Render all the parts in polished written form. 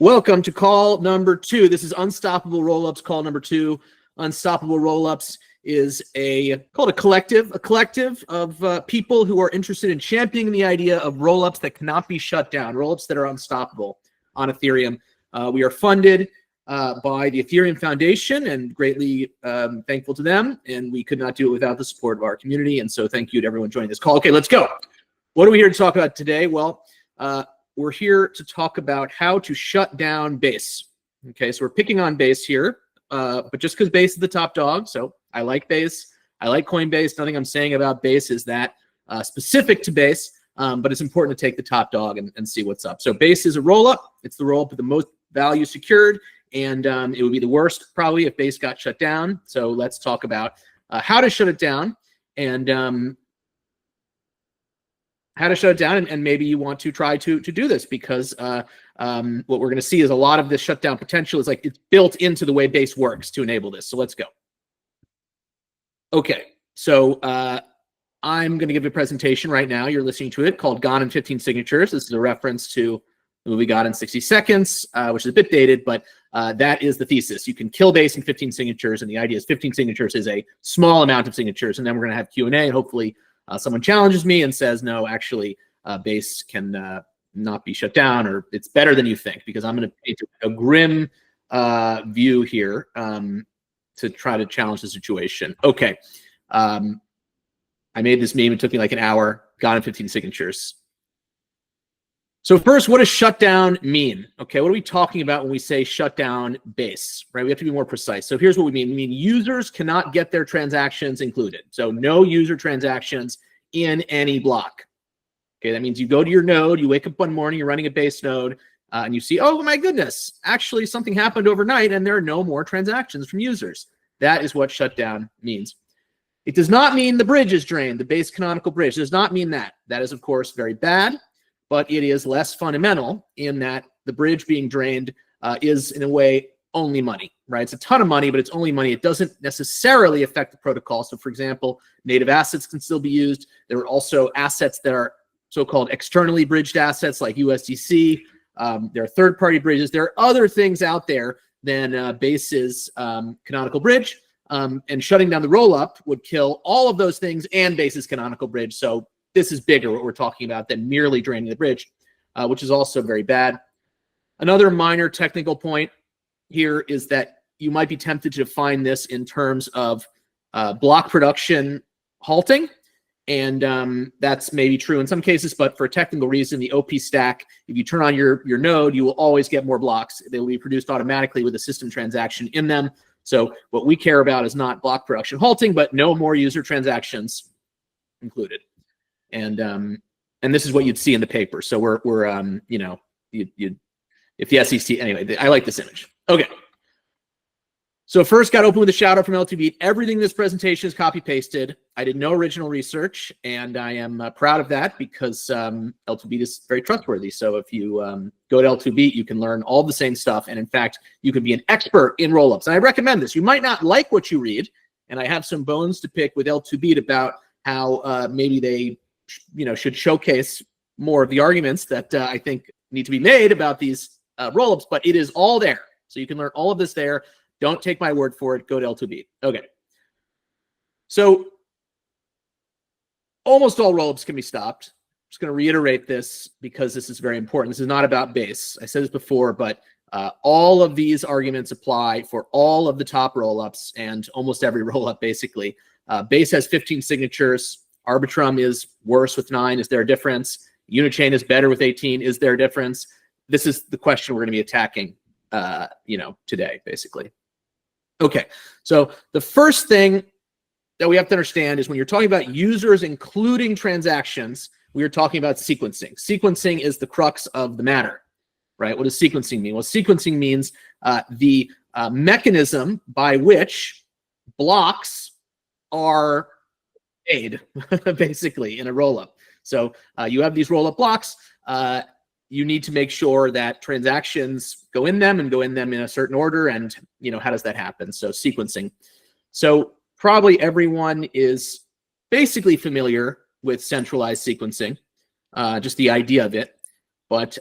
Welcome to call number 2. This is Unstoppable Rollups, call number 2. Unstoppable Rollups is called a collective of people who are interested in championing the idea of rollups that cannot be shut down, rollups that are unstoppable on Ethereum. We are funded by the Ethereum Foundation and greatly thankful to them, and we could not do it without the support of our community, and so thank you to everyone joining this call. Okay, let's go. What are we here to talk about today? Well, we're here to talk about how to shut down Base. Okay, so we're picking on Base here, but just because Base is the top dog, so I like Base, I like Coinbase. Nothing I'm saying about Base is that specific to Base, but it's important to take the top dog and see what's up. So Base is a rollup. It's the rollup with the most value secured, and it would be the worst probably if Base got shut down. So let's talk about how to shut it down and and maybe you want to try to do this because what we're going to see is a lot of this shutdown potential is like it's built into the way Base works to enable this. So let's go. Okay, so I'm going to give a presentation right now. You're listening to it called Gone in 15 Signatures. This is a reference to the movie Gone in 60 Seconds, which is a bit dated, but that is the thesis. You can kill Base in 15 signatures, and the idea is 15 signatures is a small amount of signatures, and then we're going to have Q&A, and hopefully someone challenges me and says, no, actually, Base can not be shut down, or it's better than you think, because I'm going to paint a grim view here to try to challenge the situation. Okay. I made this meme. It took me like an hour. Gone in 15 signatures. So first, what does shutdown mean? Okay, what are we talking about when we say shut down Base, right? We have to be more precise. So here's what we mean. We mean users cannot get their transactions included. So no user transactions in any block. Okay, that means you go to your node, you wake up one morning, you're running a Base node, and you see, oh my goodness, actually something happened overnight and there are no more transactions from users. That is what shutdown means. It does not mean the bridge is drained, the Base canonical bridge. It does not mean that. That is, of course, very bad. But it is less fundamental in that the bridge being drained is, in a way, only money, right? It's a ton of money, but it's only money. It doesn't necessarily affect the protocol. So, for example, native assets can still be used. There are also assets that are so-called externally bridged assets like USDC. There are third-party bridges. There are other things out there than Base's canonical bridge. And shutting down the rollup would kill all of those things and Base's canonical bridge. So this is bigger, what we're talking about, than merely draining the bridge, which is also very bad. Another minor technical point here is that you might be tempted to define this in terms of block production halting, and that's maybe true in some cases, but for a technical reason, the OP stack, if you turn on your node, you will always get more blocks. They will be produced automatically with a system transaction in them. So what we care about is not block production halting, but no more user transactions included. And this is what you'd see in the paper. So we're you know, if the SEC, anyway, I like this image. Okay. So first got open with a shout out from L2Beat. Everything in this presentation is copy pasted. I did no original research, and I am proud of that because L2Beat is very trustworthy. So if you go to L2Beat, you can learn all the same stuff. And in fact, you can be an expert in rollups. And I recommend this. You might not like what you read, and I have some bones to pick with L2Beat about how maybe they should showcase more of the arguments that I think need to be made about these rollups, but it is all there. So you can learn all of this there. Don't take my word for it. Go to L2B. Okay. So almost all rollups can be stopped. I'm just going to reiterate this because this is very important. This is not about Base. I said this before, but all of these arguments apply for all of the top rollups and almost every rollup, basically. Base has 15 signatures. Arbitrum is worse with 9. Is there a difference? Unichain is better with 18. Is there a difference? This is the question we're going to be attacking, today, basically. Okay, so the first thing that we have to understand is when you're talking about users including transactions, we are talking about sequencing. Sequencing is the crux of the matter, right? What does sequencing mean? Well, sequencing means the mechanism by which blocks are made, basically, in a rollup. So you have these rollup blocks. You need to make sure that transactions go in them and go in them in a certain order. And, how does that happen? So sequencing. So probably everyone is basically familiar with centralized sequencing, just the idea of it. But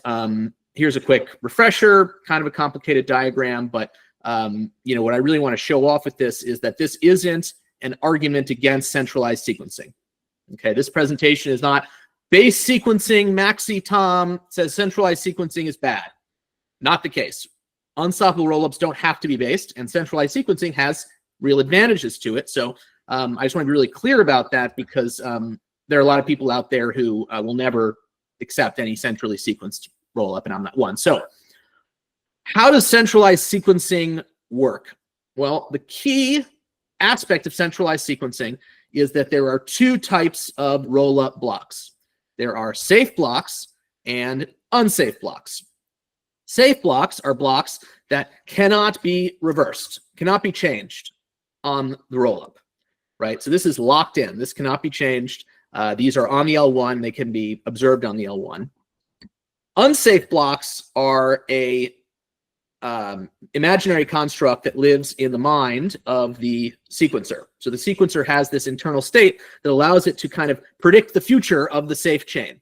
here's a quick refresher, kind of a complicated diagram, but what I really want to show off with this is that this isn't an argument against centralized sequencing. Okay, this presentation is not base sequencing. Maxi Tom says centralized sequencing is bad. Not the case. Unstoppable rollups don't have to be based, and centralized sequencing has real advantages to it. So I just want to be really clear about that, because there are a lot of people out there who will never accept any centrally sequenced rollup, and I'm not one. So how does centralized sequencing work? Well, the key aspect of centralized sequencing is that there are two types of rollup blocks. There are safe blocks and unsafe blocks. Safe blocks are blocks that cannot be reversed, cannot be changed on the rollup, right? So this is locked in. This cannot be changed. These are on the L1. They can be observed on the L1. Unsafe blocks are a imaginary construct that lives in the mind of the sequencer. So the sequencer has this internal state that allows it to kind of predict the future of the safe chain.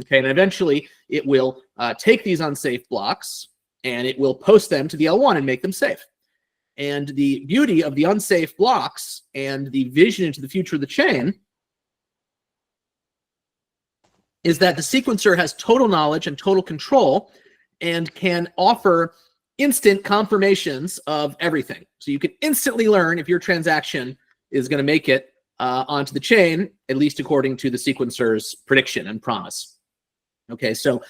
Okay, and eventually it will take these unsafe blocks and it will post them to the L1 and make them safe. And the beauty of the unsafe blocks and the vision into the future of the chain is that the sequencer has total knowledge and total control and can offer instant confirmations of everything. So you can instantly learn if your transaction is going to make it onto the chain, at least according to the sequencer's prediction and promise. Okay, so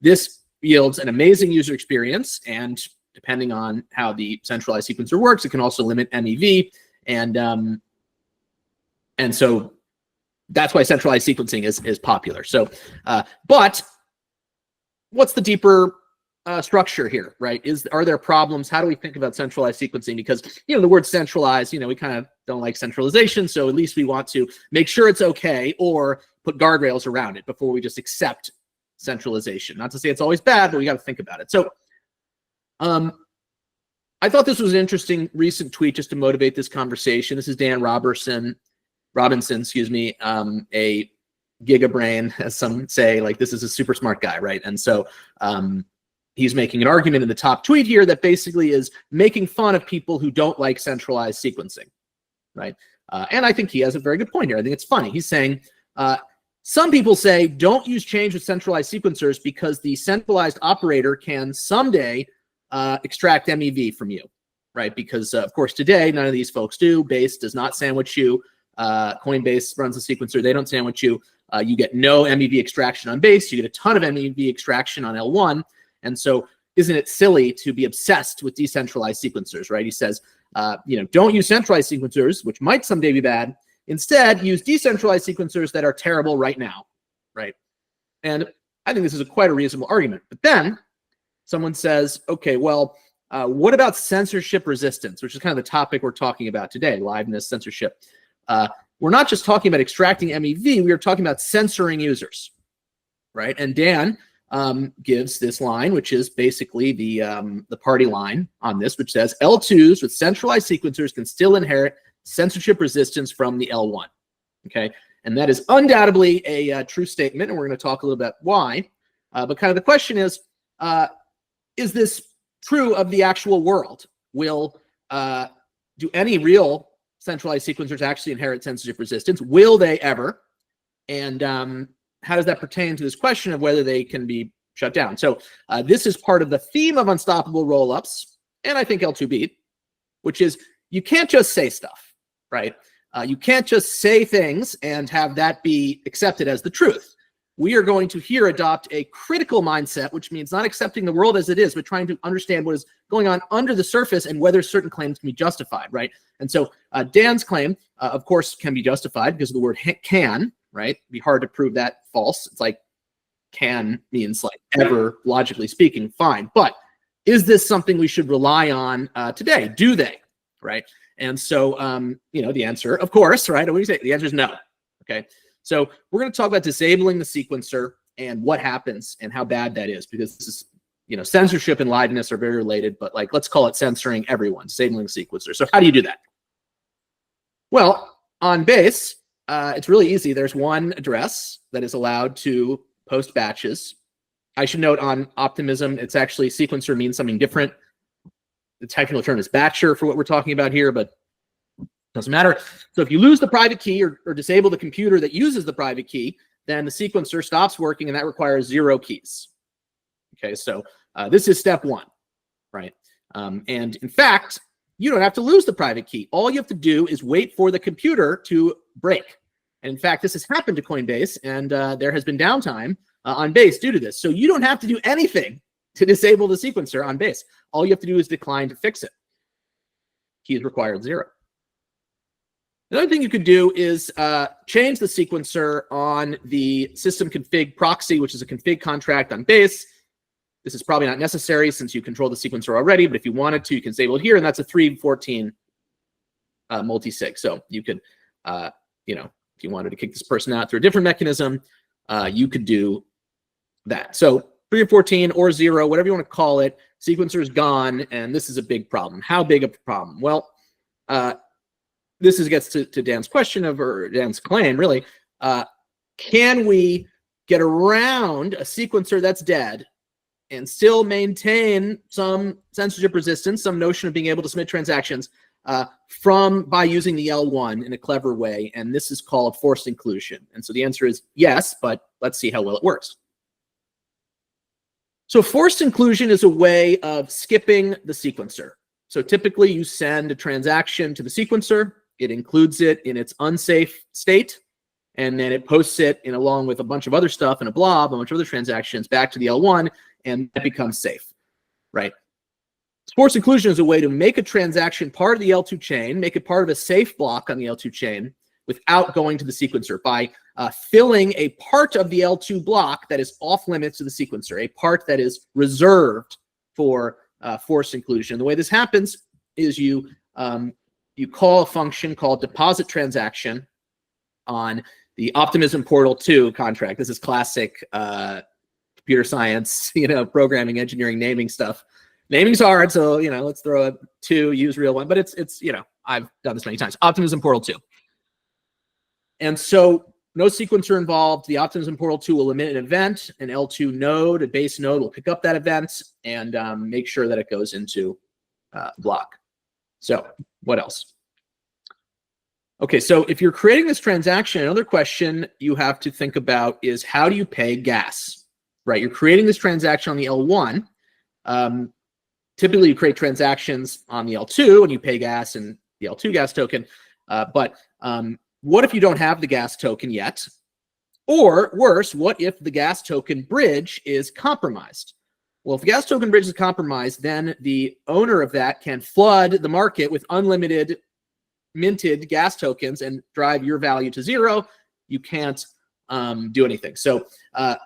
this yields an amazing user experience, and depending on how the centralized sequencer works, it can also limit MEV, and so that's why centralized sequencing is popular. So, but what's the deeper structure here, right? Are there problems? How do we think about centralized sequencing? Because, the word centralized, we kind of don't like centralization. So at least we want to make sure it's okay, or put guardrails around it before we just accept centralization. Not to say it's always bad, but we got to think about it. So I thought this was an interesting recent tweet just to motivate this conversation. This is Dan Robinson, a gigabrain, as some say. Like, this is a super smart guy, right? And so he's making an argument in the top tweet here that basically is making fun of people who don't like centralized sequencing, right? And I think he has a very good point here. I think it's funny. He's saying, some people say don't use change with centralized sequencers because the centralized operator can someday extract MEV from you, right? Because, of course, today, none of these folks do. Base does not sandwich you. Coinbase runs a sequencer. They don't sandwich you. You get no MEV extraction on Base. You get a ton of MEV extraction on L1. And so isn't it silly to be obsessed with decentralized sequencers, right? He says, don't use centralized sequencers, which might someday be bad. Instead, use decentralized sequencers that are terrible right now, right? And I think this is quite a reasonable argument. But then someone says, okay, well, what about censorship resistance, which is kind of the topic we're talking about today, liveness, censorship. We're not just talking about extracting MEV, we are talking about censoring users, right? And Dan gives this line, which is basically the party line on this, which says L2s with centralized sequencers can still inherit censorship resistance from the L1, okay? And that is undoubtedly a true statement, and we're going to talk a little bit why. But kind of the question is this true of the actual world? Do any real centralized sequencers actually inherit censorship resistance? Will they ever? And how does that pertain to this question of whether they can be shut down? So this is part of the theme of unstoppable rollups, and I think L2B, which is you can't just say stuff, right? You can't just say things and have that be accepted as the truth. We are going to here adopt a critical mindset, which means not accepting the world as it is, but trying to understand what is going on under the surface and whether certain claims can be justified, right? And so Dan's claim, of course, can be justified because of the word can, right? It'd be hard to prove that false. It's like can means like ever, logically speaking, fine. But is this something we should rely on today? Do they, right? And so, the answer, of course, right? What do you say? The answer is no, okay? So we're going to talk about disabling the sequencer and what happens and how bad that is, because this is, censorship and liveness are very related, but let's call it censoring everyone, disabling the sequencer. So how do you do that? Well, on Base, it's really easy. There's one address that is allowed to post batches, I should note on optimism, it's actually sequencer means something different. The technical term is batcher for what we're talking about here, but doesn't matter. So if you lose the private key or disable the computer that uses the private key, then the sequencer stops working, and that requires 0 keys. Okay, so this is step 1, right? And in fact, you don't have to lose the private key. All you have to do is wait for the computer to break. And in fact, this has happened to Coinbase, and there has been downtime on Base due to this. So you don't have to do anything to disable the sequencer on Base. All you have to do is decline to fix it. Key is required 0. Another thing you could do is change the sequencer on the system config proxy, which is a config contract on Base. This is probably not necessary since you control the sequencer already, but if you wanted to, you can disable it here, and that's a 314 multi-sig. So you could, you know, if you wanted to kick this person out through a different mechanism, you could do that. So 314 or 0, whatever you want to call it, sequencer is gone, and this is a big problem. How big of a problem? Well, this gets to Dan's question or Dan's claim, really. Can we get around a sequencer that's dead and still maintain some censorship resistance, some notion of being able to submit transactions by using the L1 in a clever way? And this is called forced inclusion. And so the answer is yes, but let's see how well it works. So forced inclusion is a way of skipping the sequencer. So typically you send a transaction to the sequencer, it includes it in its unsafe state, and then it posts it in along with a bunch of other stuff in a blob, a bunch of other transactions back to the L1, and that becomes safe, right? Forced inclusion is a way to make a transaction part of the L2 chain, make it part of a safe block on the L2 chain without going to the sequencer by filling a part of the L2 block that is off limits to the sequencer, a part that is reserved for forced inclusion. The way this happens is you call a function called deposit transaction on the Optimism Portal 2 contract. This is classic computer science, programming, engineering, naming stuff. Naming's hard, so let's throw a 2, use real 1, but it's I've done this many times. Optimism Portal 2. And so no sequencer involved. The Optimism Portal 2 will emit an event. An L2 node, a base node, will pick up that event and make sure that it goes into block. So what else? Okay, so if you're creating this transaction, another question you have to think about is how do you pay gas, right? You're creating this transaction on the L1. Typically, you create transactions on the L2 and you pay gas in the L2 gas token. But what if you don't have the gas token yet? Or worse, what if the gas token bridge is compromised? Well, if the gas token bridge is compromised, then the owner of that can flood the market with unlimited minted gas tokens and drive your value to 0. You can't do anything. So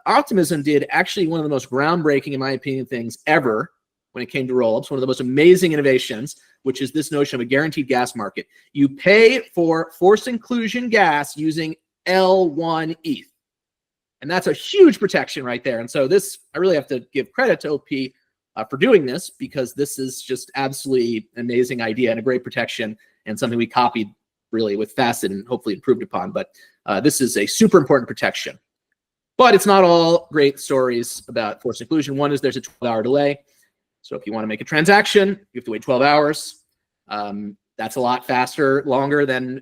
Optimism did actually one of the most groundbreaking, in my opinion, things ever when it came to rollups, one of the most amazing innovations, which is this notion of a guaranteed gas market. You pay for forced inclusion gas using L1 ETH. And that's a huge protection right there. And so this, I really have to give credit to OP for doing this, because this is just absolutely an amazing idea and a great protection and something we copied really with Facet and hopefully improved upon. But this is a super important protection. But it's not all great stories about forced inclusion. One is there's a 12-hour delay. So if you want to make a transaction, you have to wait 12 hours. That's a lot faster, longer than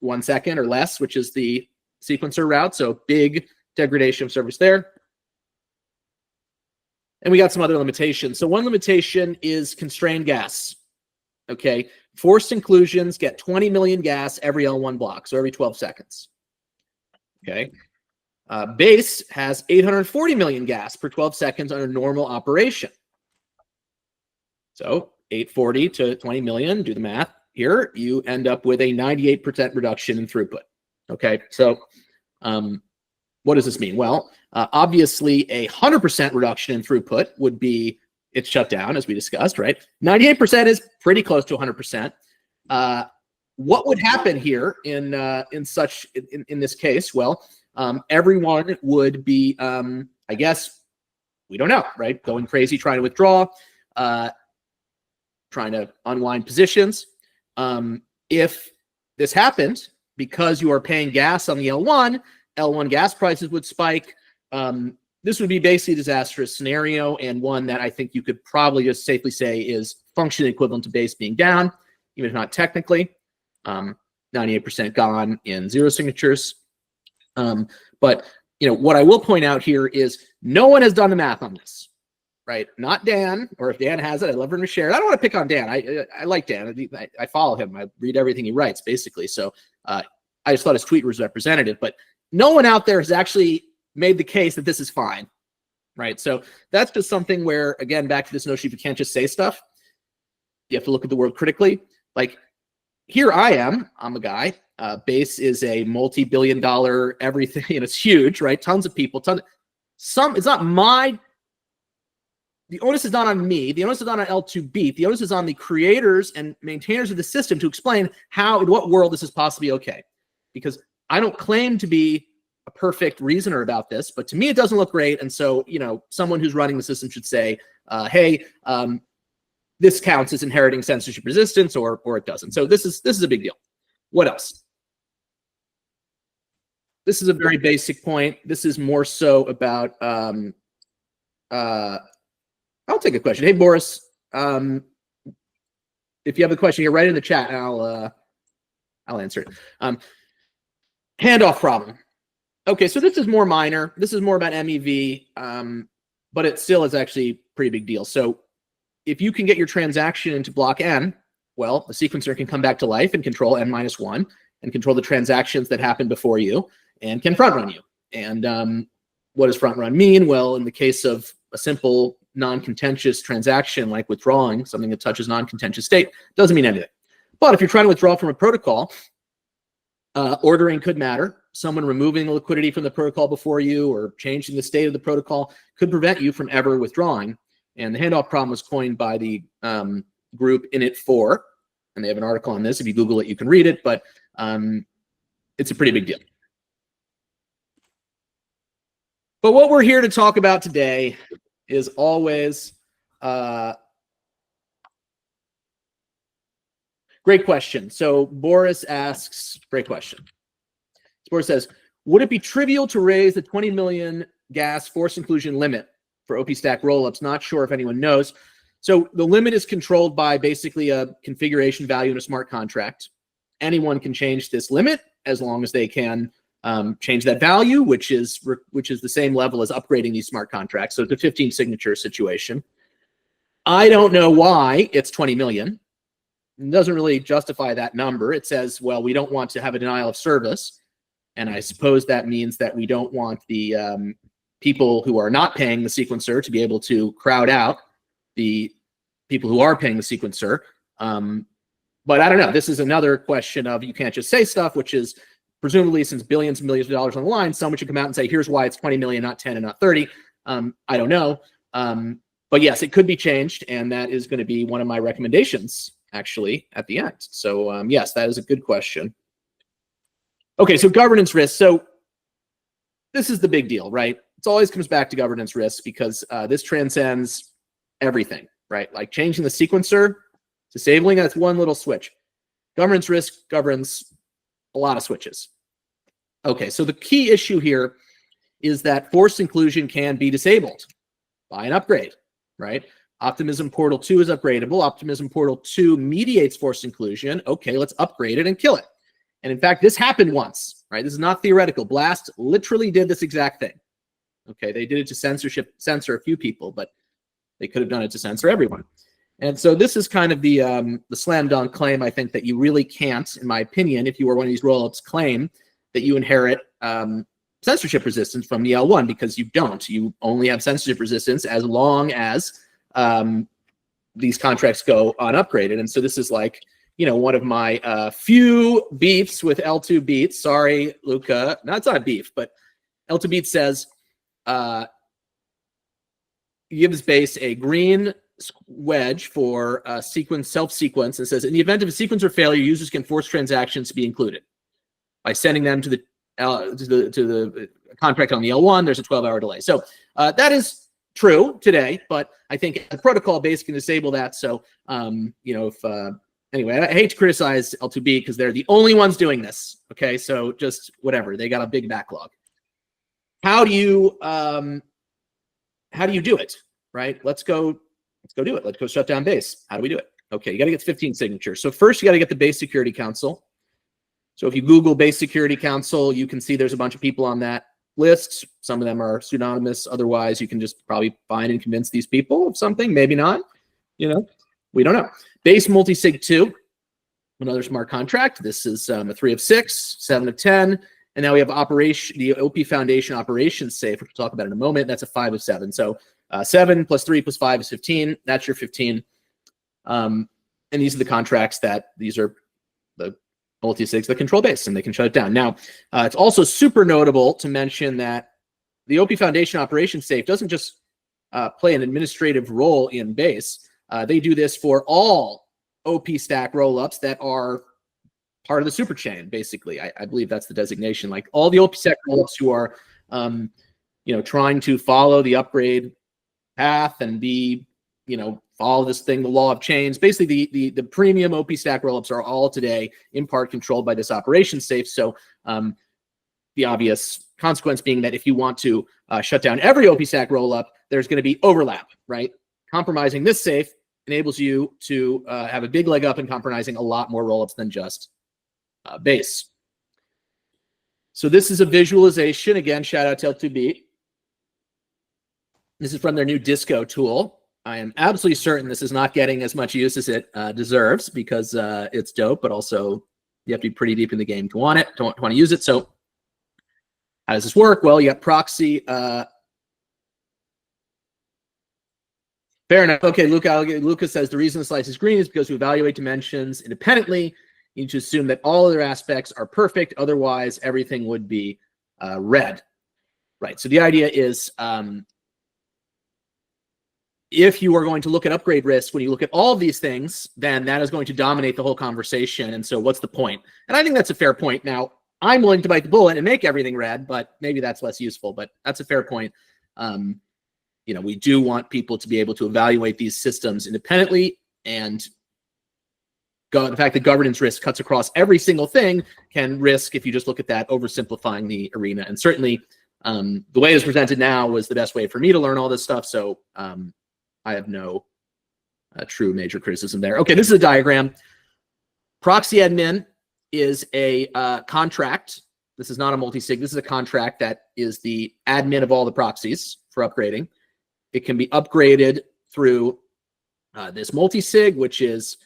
1 second or less, which is the sequencer route. So big degradation of service there. And we got some other limitations. So one limitation is constrained gas. Okay, forced inclusions get 20 million gas every L1 block, so every 12 seconds. Okay, Base has 840 million gas per 12 seconds under normal operation. So 840 to 20 million, do the math here, you end up with a 98% reduction in throughput. Okay, so what does this mean? Well, obviously a 100% reduction in throughput would be its shutdown, as we discussed, right? 98% is pretty close to 100%. What would happen here in this case? Well, everyone would be, I guess, we don't know, right? Going crazy, trying to withdraw, trying to unwind positions. If this happened, because you are paying gas on the L1 gas prices would spike. this would be basically a disastrous scenario, and one that I think you could probably just safely say is functionally equivalent to base being down, even if not technically. 98% gone in 0 signatures. But what I will point out here is no one has done the math on this, right? Not Dan, or if Dan has it, I'd love for him to share it. I don't want to pick on Dan. I like Dan. I follow him. I read everything he writes, basically. So I just thought his tweet was representative. But no one out there has actually made the case that this is fine, right? So that's just something where, again, back to this notion, you can't just say stuff. You have to look at the world critically. Like, here I am. I'm a guy. Base is a multi-billion-dollar everything, and it's huge, right? Tons of people, it's not my, the onus is not on me. The onus is not on L2Beat. The onus is on the creators and maintainers of the system to explain how, in what world this is possibly okay. Because I don't claim to be a perfect reasoner about this, but to me, it doesn't look great. And so, someone who's running the system should say, hey, this counts as inheriting censorship resistance, or it doesn't. So this is a big deal. What else? This is a very basic point. This is more so about, I'll take a question. Hey, Boris, if you have a question here, write it in the chat and I'll answer it. Handoff problem. Okay, so this is more minor. This is more about MEV, but it still is actually a pretty big deal. So if you can get your transaction into block N, well, the sequencer can come back to life and control N-1 and control the transactions that happen before you and can front run you. And what does front run mean? Well, in the case of a simple non-contentious transaction like withdrawing, something that touches non-contentious state, doesn't mean anything. But if you're trying to withdraw from a protocol, ordering could matter. Someone removing the liquidity from the protocol before you or changing the state of the protocol could prevent you from ever withdrawing. And the handoff problem was coined by the group Init4, and they have an article on this. If you Google it, you can read it, but it's a pretty big deal. But what we're here to talk about today is always great question. So Boris asks, great question. Boris says, would it be trivial to raise the 20 million gas force inclusion limit for OP stack rollups? Not sure if anyone knows. So the limit is controlled by basically a configuration value in a smart contract. Anyone can change this limit as long as they can change that value, which is the same level as upgrading these smart contracts. So it's a 15 signature situation. I don't know why it's 20 million. It doesn't really justify that number. It says, well, we don't want to have a denial of service. And I suppose that means that we don't want the people who are not paying the sequencer to be able to crowd out the people who are paying the sequencer. But I don't know. This is another question of you can't just say stuff, which is presumably since billions and millions of dollars on the line, someone should come out and say, here's why it's 20 million, not 10 and not 30. I don't know. But yes, it could be changed. And that is going to be one of my recommendations actually at the end. So yes, that is a good question. Okay, so governance risk. So this is the big deal, right? It always comes back to governance risk because this transcends everything, right? Like changing the sequencer, disabling, that's one little switch. Governance risk governs a lot of switches. Okay, so the key issue here is that forced inclusion can be disabled by an upgrade, right? Optimism Portal 2 is upgradable. Optimism Portal 2 mediates forced inclusion. Okay, let's upgrade it and kill it. And in fact, this happened once, right? This is not theoretical. Blast literally did this exact thing. Okay, they did it to censor a few people, but they could have done it to censor everyone. And so this is kind of the slam dunk claim, I think, that you really can't, in my opinion, if you were one of these rollups, claim that you inherit censorship resistance from the L1, because you don't. You only have censorship resistance as long as these contracts go unupgraded. And so this is like, one of my few beefs with L2Beat. Sorry, Luca. No, it's not a beef, but L2Beat says, gives base a green wedge for self-sequence, and says, in the event of a sequencer failure, users can force transactions to be included by sending them to the contract on the L1. There's a 12-hour delay. So that is true today, but I think the protocol base can disable that. So anyway, I hate to criticize L2B because they're the only ones doing this. Okay, so just whatever. They got a big backlog. How do you how do you do it, right? Let's go do it. Let's go shut down base. How do we do it? Okay, you got to get 15 signatures. So first you got to get the base security council. So if you Google base security council, you can see there's a bunch of people on that list. Some of them are pseudonymous. Otherwise, you can just probably find and convince these people of something. Maybe not. You know, we don't know. Base multisig 2, another smart contract. This is a 3 of 6, 7 of 10. And now we have the OP Foundation operations safe, which we'll talk about in a moment. That's a 5 of 7. So 7 plus 3 plus 5 is 15. That's your 15. And these are the contracts these are the multi-sigs that control base, and they can shut it down. Now, it's also super notable to mention that the OP Foundation operations safe doesn't just play an administrative role in base. They do this for all OP stack rollups that are part of the super chain, basically. I believe that's the designation. Like all the OP stack rollups who are, trying to follow the upgrade path and follow this thing, the law of chains. Basically, the premium OP stack rollups are all today in part controlled by this operation safe. So the obvious consequence being that if you want to shut down every OP stack rollup, there's going to be overlap, right? Compromising this safe enables you to have a big leg up in compromising a lot more rollups than just base. So this is a visualization. Again, shout out to L2B. This is from their new Disco tool. I am absolutely certain this is not getting as much use as it deserves because it's dope, but also you have to be pretty deep in the game to want it, to want to use it. So how does this work? Well, you got proxy. Fair enough. Okay, Lucas says the reason the slice is green is because we evaluate dimensions independently. You need to assume that all other aspects are perfect. Otherwise, everything would be red. Right. So the idea is if you are going to look at upgrade risk, when you look at all of these things, then that is going to dominate the whole conversation. And so what's the point? And I think that's a fair point. Now, I'm willing to bite the bullet and make everything red, but maybe that's less useful. But that's a fair point. We do want people to be able to evaluate these systems independently, and the fact that governance risk cuts across every single thing can risk, if you just look at that, oversimplifying the arena. And certainly the way it's presented now was the best way for me to learn all this stuff. So I have no true major criticism there. Okay, this is a diagram. Proxy admin is a contract. This is not a multi-sig. This is a contract that is the admin of all the proxies for upgrading. It can be upgraded through this multi-sig, which is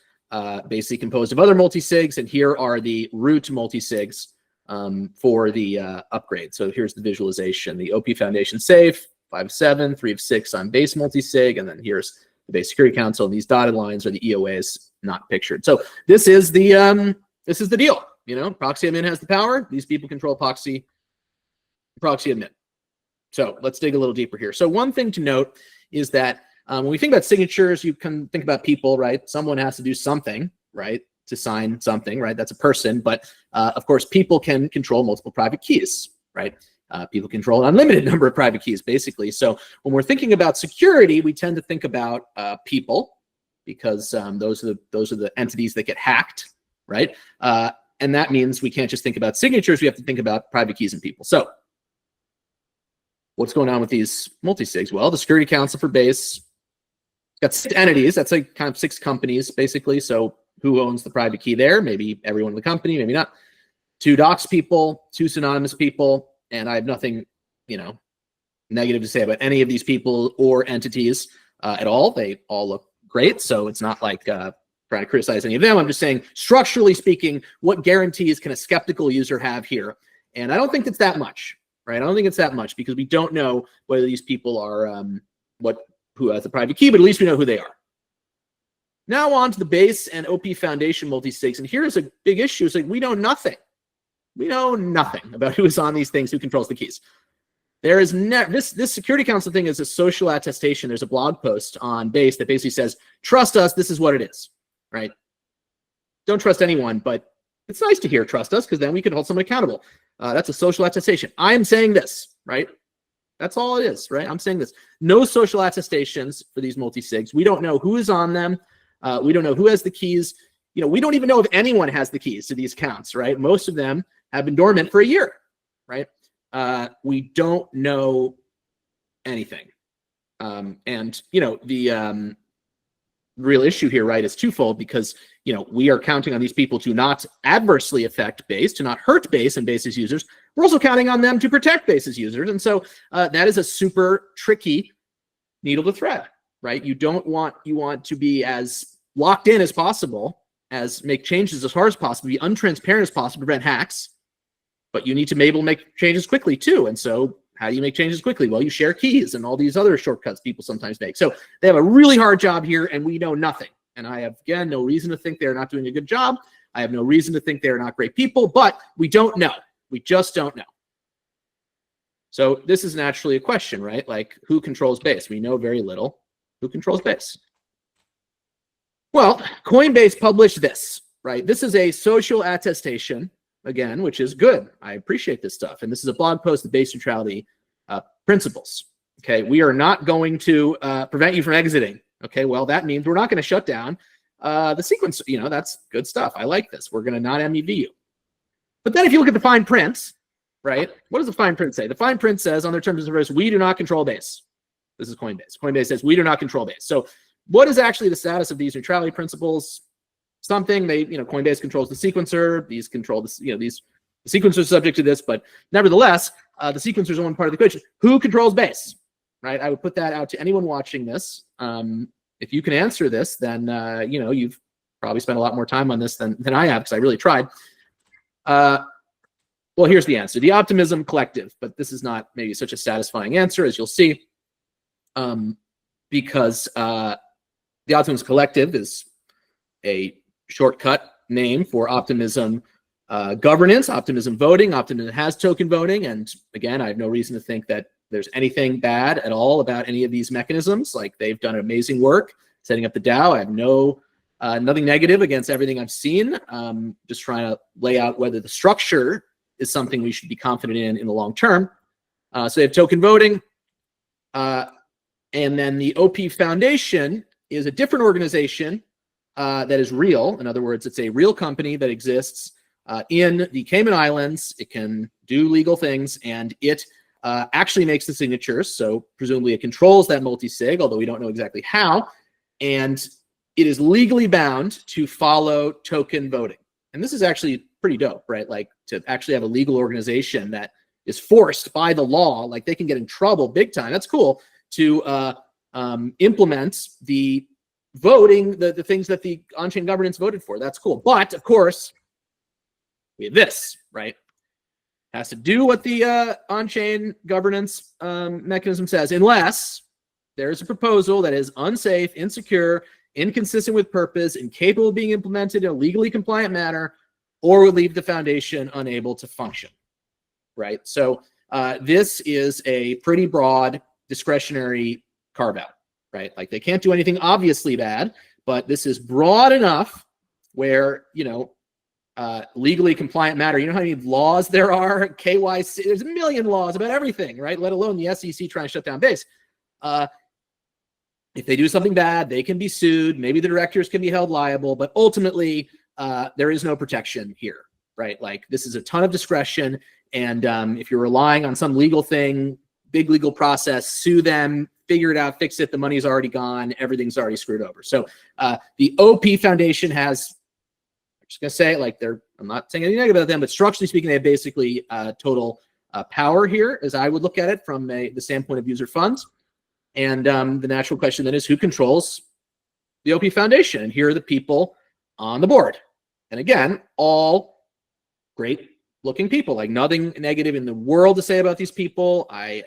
basically composed of other multi-sigs. And here are the root multi-sigs for the upgrade. So here's the visualization. The OP Foundation safe, 5 of 7, 3 of 6 on base multi-sig. And then here's the base security council. And these dotted lines are the EOAs not pictured. So this is the deal. Proxy admin has the power. These people control proxy admin. So let's dig a little deeper here. So one thing to note is that when we think about signatures, you can think about people, right? Someone has to do something, right, to sign something, right? That's a person. But of course, people can control multiple private keys, right? People control an unlimited number of private keys, basically. So when we're thinking about security, we tend to think about people because those are the entities that get hacked, right? And that means we can't just think about signatures. We have to think about private keys and people. So what's going on with these multi-sigs? Well, the Security Council for base got 6 entities. That's like kind of 6 companies, basically. So who owns the private key there? Maybe everyone in the company, maybe not. 2 docs people, 2 synonymous people, and I have nothing, negative to say about any of these people or entities at all. They all look great, so it's not like trying to criticize any of them. I'm just saying, structurally speaking, what guarantees can a skeptical user have here? And I don't think it's that much. Right? I don't think it's that much because we don't know whether these people are who has the private key, but at least we know who they are. Now on to the base and OP Foundation multi-sigs, and here's a big issue: it's like we know nothing. We know nothing about who is on these things, who controls the keys. There is this Security Council thing is a social attestation. There's a blog post on base that basically says, "Trust us. This is what it is." Right? Don't trust anyone, but it's nice to hear "trust us" because then we can hold someone accountable. That's a social attestation. I'm saying this, right? That's all it is, right? I'm saying this. No social attestations for these multi-sigs. We don't know who is on them. We don't know who has the keys. We don't even know if anyone has the keys to these accounts, right? Most of them have been dormant for a year, right? We don't know anything. And the real issue here, right, is twofold, because we are counting on these people to not adversely affect Base, to not hurt Base and Base's users. We're also counting on them to protect Base's users, and so that is a super tricky needle to thread, right? You want to be as locked in as possible, as make changes as hard as possible, be untransparent as possible, prevent hacks, but you need to be able to make changes quickly too. And so how do you make changes quickly? Well, you share keys and all these other shortcuts people sometimes make. So they have a really hard job here, and we know nothing. And I have, again, no reason to think they're not doing a good job. I have no reason to think they're not great people, but we don't know. We just don't know. So this is naturally a question, right? Like, who controls Base? We know very little. Who controls Base? Well, Coinbase published this, right? This is a social attestation, again, which is good. I appreciate this stuff. And this is a blog post, the Base neutrality principles. Okay, we are not going to prevent you from exiting. Okay, well, that means we're not going to shut down the sequence. That's good stuff. I like this. We're going to not MEV you. But then if you look at the fine print, right, what does the fine print say? The fine print says on their terms of service, we do not control Base. This is Coinbase. Coinbase says we do not control Base. So what is actually the status of these neutrality principles? Something they, Coinbase controls the sequencer. These control the, the sequencer is subject to this, but nevertheless, the sequencer is only part of the equation. Who controls Base? Right? I would put that out to anyone watching this. If you can answer this, then you've probably spent a lot more time on this than I have, because I really tried. Well, here's the answer: the Optimism Collective. But this is not maybe such a satisfying answer, as you'll see, because the Optimism Collective is a shortcut name for Optimism governance, Optimism voting. Optimism has token voting, and again, I have no reason to think that there's anything bad at all about any of these mechanisms. Like, they've done amazing work setting up the DAO. I have nothing negative against everything I've seen. Just trying to lay out whether the structure is something we should be confident in the long term. So they have token voting. And then the OP Foundation is a different organization that is real. In other words, it's a real company that exists in the Cayman Islands. It can do legal things, and it actually makes the signatures. So presumably it controls that multi-sig, although we don't know exactly how. And it is legally bound to follow token voting. And this is actually pretty dope, right? Like, to actually have a legal organization that is forced by the law, like they can get in trouble big time. That's cool, to implement the voting, the things that the on-chain governance voted for. That's cool. But of course, we have this, right? Has to do what the on-chain governance mechanism says, unless there's a proposal that is unsafe, insecure, inconsistent with purpose, incapable of being implemented in a legally compliant manner, or would leave the foundation unable to function, right? So this is a pretty broad discretionary carve-out, right? Like, they can't do anything obviously bad, but this is broad enough where, legally compliant matter. You know how many laws there are? KYC, there's a million laws about everything, right? Let alone the SEC trying to shut down Base. If they do something bad, they can be sued. Maybe the directors can be held liable, but ultimately there is no protection here, right? Like, this is a ton of discretion. And if you're relying on some legal thing, big legal process, sue them, figure it out, fix it. The money's already gone. Everything's already screwed over. So the OP Foundation has, I'm just going to say, like, I'm not saying anything negative about them, but structurally speaking, they have basically total power here, as I would look at it from the standpoint of user funds. And the natural question then is, who controls the OP Foundation? And here are the people on the board. And again, all great looking people, like nothing negative in the world to say about these people. I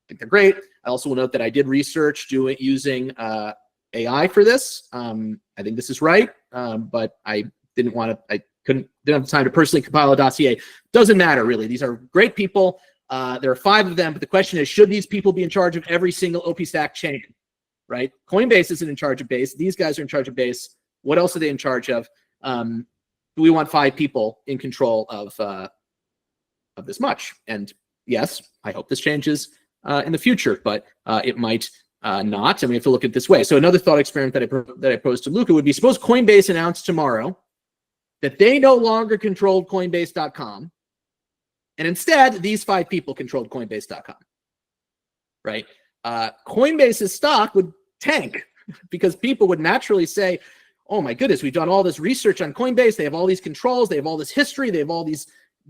think they're great. I also will note that I did research using AI for this. I think this is right, but I didn't have the time to personally compile a dossier. Doesn't matter, really. These are great people. There are 5 of them, but the question is, should these people be in charge of every single OP stack chain, right? Coinbase isn't in charge of Base. These guys are in charge of Base. What else are they in charge of? We want 5 people in control of this much. And yes, I hope this changes in the future, but it might not. And we have to look at it this way. So another thought experiment that I posed to Luca would be, suppose Coinbase announced tomorrow that they no longer controlled Coinbase.com, and instead these 5 people controlled Coinbase.com, right? Coinbase's stock would tank because people would naturally say, oh my goodness, we've done all this research on Coinbase. They have all these controls. They have all this history. They have all these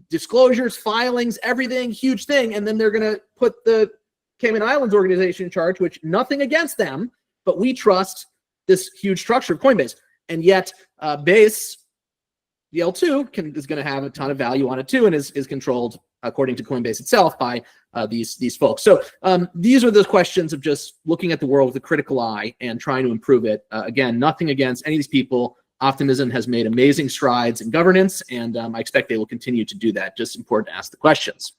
disclosures, filings, everything, huge thing. And then they're going to put the Cayman Islands organization in charge, which nothing against them, but we trust this huge structure of Coinbase. And yet Base, the L2 is going to have a ton of value on it too, and is controlled, according to Coinbase itself, by these folks. So these are the questions of just looking at the world with a critical eye and trying to improve it. Again, nothing against any of these people. Optimism has made amazing strides in governance, and I expect they will continue to do that. Just important to ask the questions.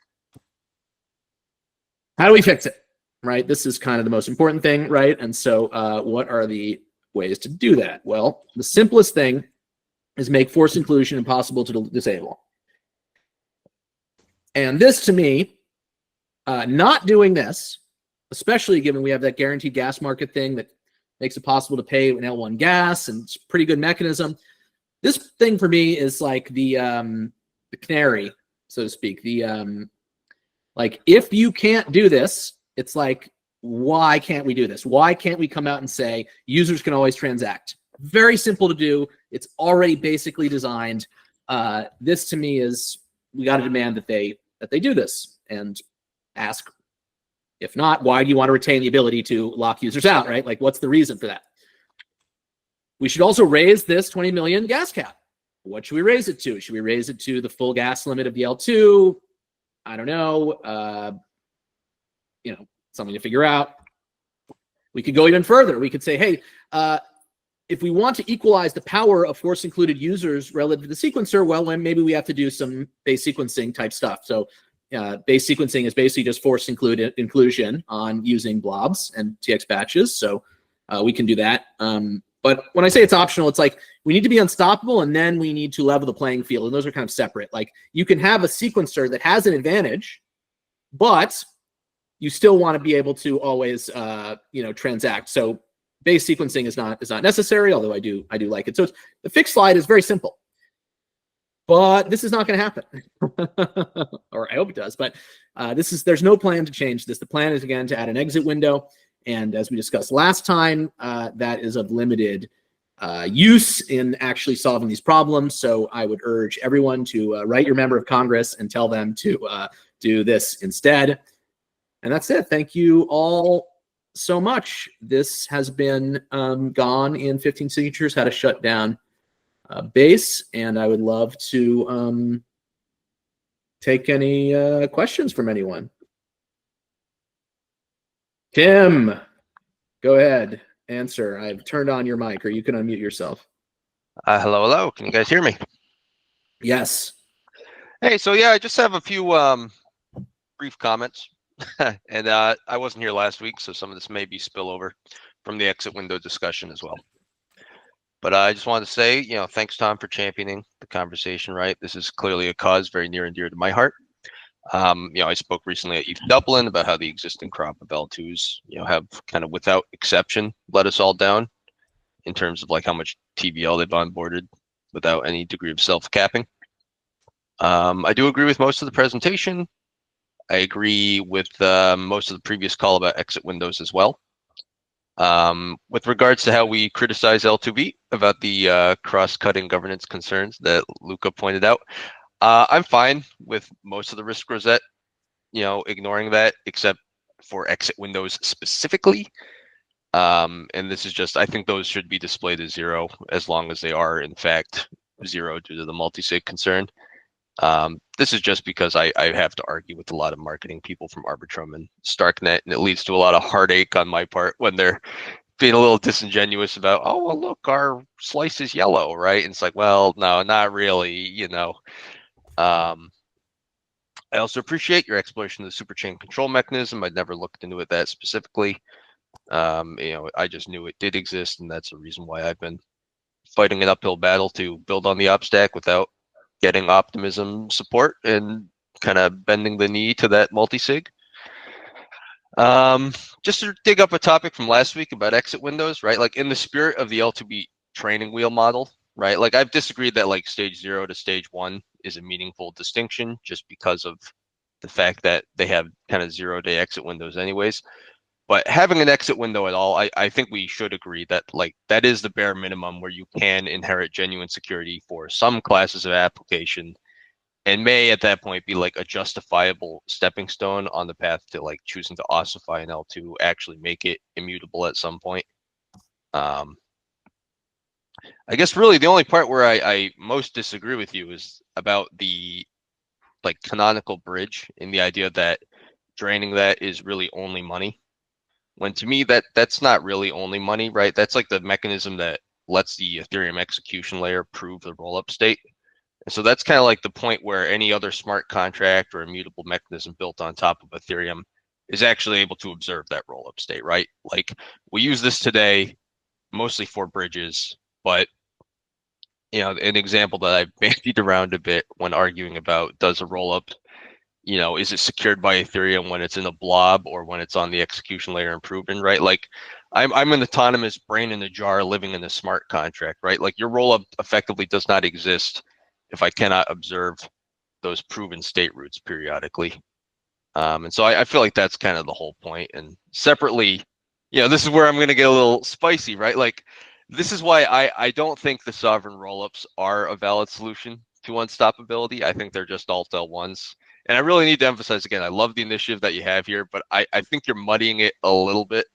How do we fix it, right? This is kind of the most important thing, right? And so what are the ways to do that? Well, the simplest thing is make forced inclusion impossible to disable. And this, to me, not doing this, especially given we have that guaranteed gas market thing that makes it possible to pay an L1 gas, and it's a pretty good mechanism. This thing for me is like the canary, so to speak. Like, if you can't do this, it's like, why can't we do this? Why can't we come out and say users can always transact? Very simple to do. It's already basically designed. This to me is, we got to demand that they do this, and ask, if not, why do you want to retain the ability to lock users out, right? Like, what's the reason for that? We should also raise this 20 million gas cap. What should we raise it to? Should we raise it to the full gas limit of the L2? I don't know. Something to figure out. We could go even further. We could say, hey, if we want to equalize the power of force included users relative to the sequencer, well, then maybe we have to do some base sequencing type stuff. So base sequencing is basically just force inclusion on using blobs and TX batches. So we can do that. But when I say it's optional, it's like we need to be unstoppable, and then we need to level the playing field. And those are kind of separate. Like, you can have a sequencer that has an advantage, but you still want to be able to always transact. So base sequencing is not necessary, although I do like it. So the fixed slide is very simple. But this is not going to happen, or I hope it does. But there's no plan to change this. The plan is, again, to add an exit window, and as we discussed last time, that is of limited use in actually solving these problems. So I would urge everyone to write your member of Congress and tell them to do this instead. And that's it. Thank you all so much. This has been Gone in 15 Signatures: How to Shut Down Base, and I would love to take any questions from anyone. Tim, go ahead, answer. I've turned on your mic, or you can unmute yourself. Hello. Can you guys hear me? Yes. Hey, so yeah, I just have a few brief comments. And I wasn't here last week, so some of this may be spillover from the exit window discussion as well. But I just wanted to say, thanks, Tom, for championing the conversation, right? This is clearly a cause very near and dear to my heart. I spoke recently at ETH Dublin about how the existing crop of L2s, have kind of without exception let us all down in terms of like how much TVL they've onboarded without any degree of self-capping. I do agree with most of the presentation. I agree with most of the previous call about exit windows as well. With regards to how we criticize L2B about the cross-cutting governance concerns that Luca pointed out, I'm fine with most of the risk rosette, ignoring that, except for exit windows specifically. And this is just, I think those should be displayed as 0 as long as they are in fact 0 due to the multi-sig concern. This is just because I have to argue with a lot of marketing people from Arbitrum and Starknet, and it leads to a lot of heartache on my part when they're being a little disingenuous about, oh, well, look, our slice is yellow, right? And it's like, well, no, not really, I also appreciate your exploration of the superchain control mechanism. I'd never looked into it that specifically. I just knew it did exist, and that's the reason why I've been fighting an uphill battle to build on the op stack without getting optimism support and kind of bending the knee to that multi-sig. Just to dig up a topic from last week about exit windows, right? Like, in the spirit of the L2B training wheel model, right? Like, I've disagreed that like stage 0 to stage 1 is a meaningful distinction just because of the fact that they have kind of 0-day exit windows anyways. But having an exit window at all, I think we should agree that like that is the bare minimum where you can inherit genuine security for some classes of application, and may at that point be like a justifiable stepping stone on the path to like choosing to ossify an L2, actually make it immutable at some point. I guess really the only part where I most disagree with you is about the like canonical bridge, in the idea that draining that is really only money. When to me that's not really only money, right? That's like the mechanism that lets the Ethereum execution layer prove the rollup state. And so that's kind of like the point where any other smart contract or immutable mechanism built on top of Ethereum is actually able to observe that rollup state, right? Like we use this today mostly for bridges, but you know, an example that I bandied around a bit when arguing about does a rollup, you know, is it secured by Ethereum when it's in a blob or when it's on the execution layer improving, right? Like I'm an autonomous brain in a jar living in a smart contract, right? Like your rollup effectively does not exist if I cannot observe those proven state roots periodically. And so I feel like that's kind of the whole point. And separately, you know, this is where I'm going to get a little spicy, right? Like this is why I don't think the sovereign rollups are a valid solution to unstoppability. I think they're just alt L1s. And I really need to emphasize again, I love the initiative that you have here, but I think you're muddying it a little bit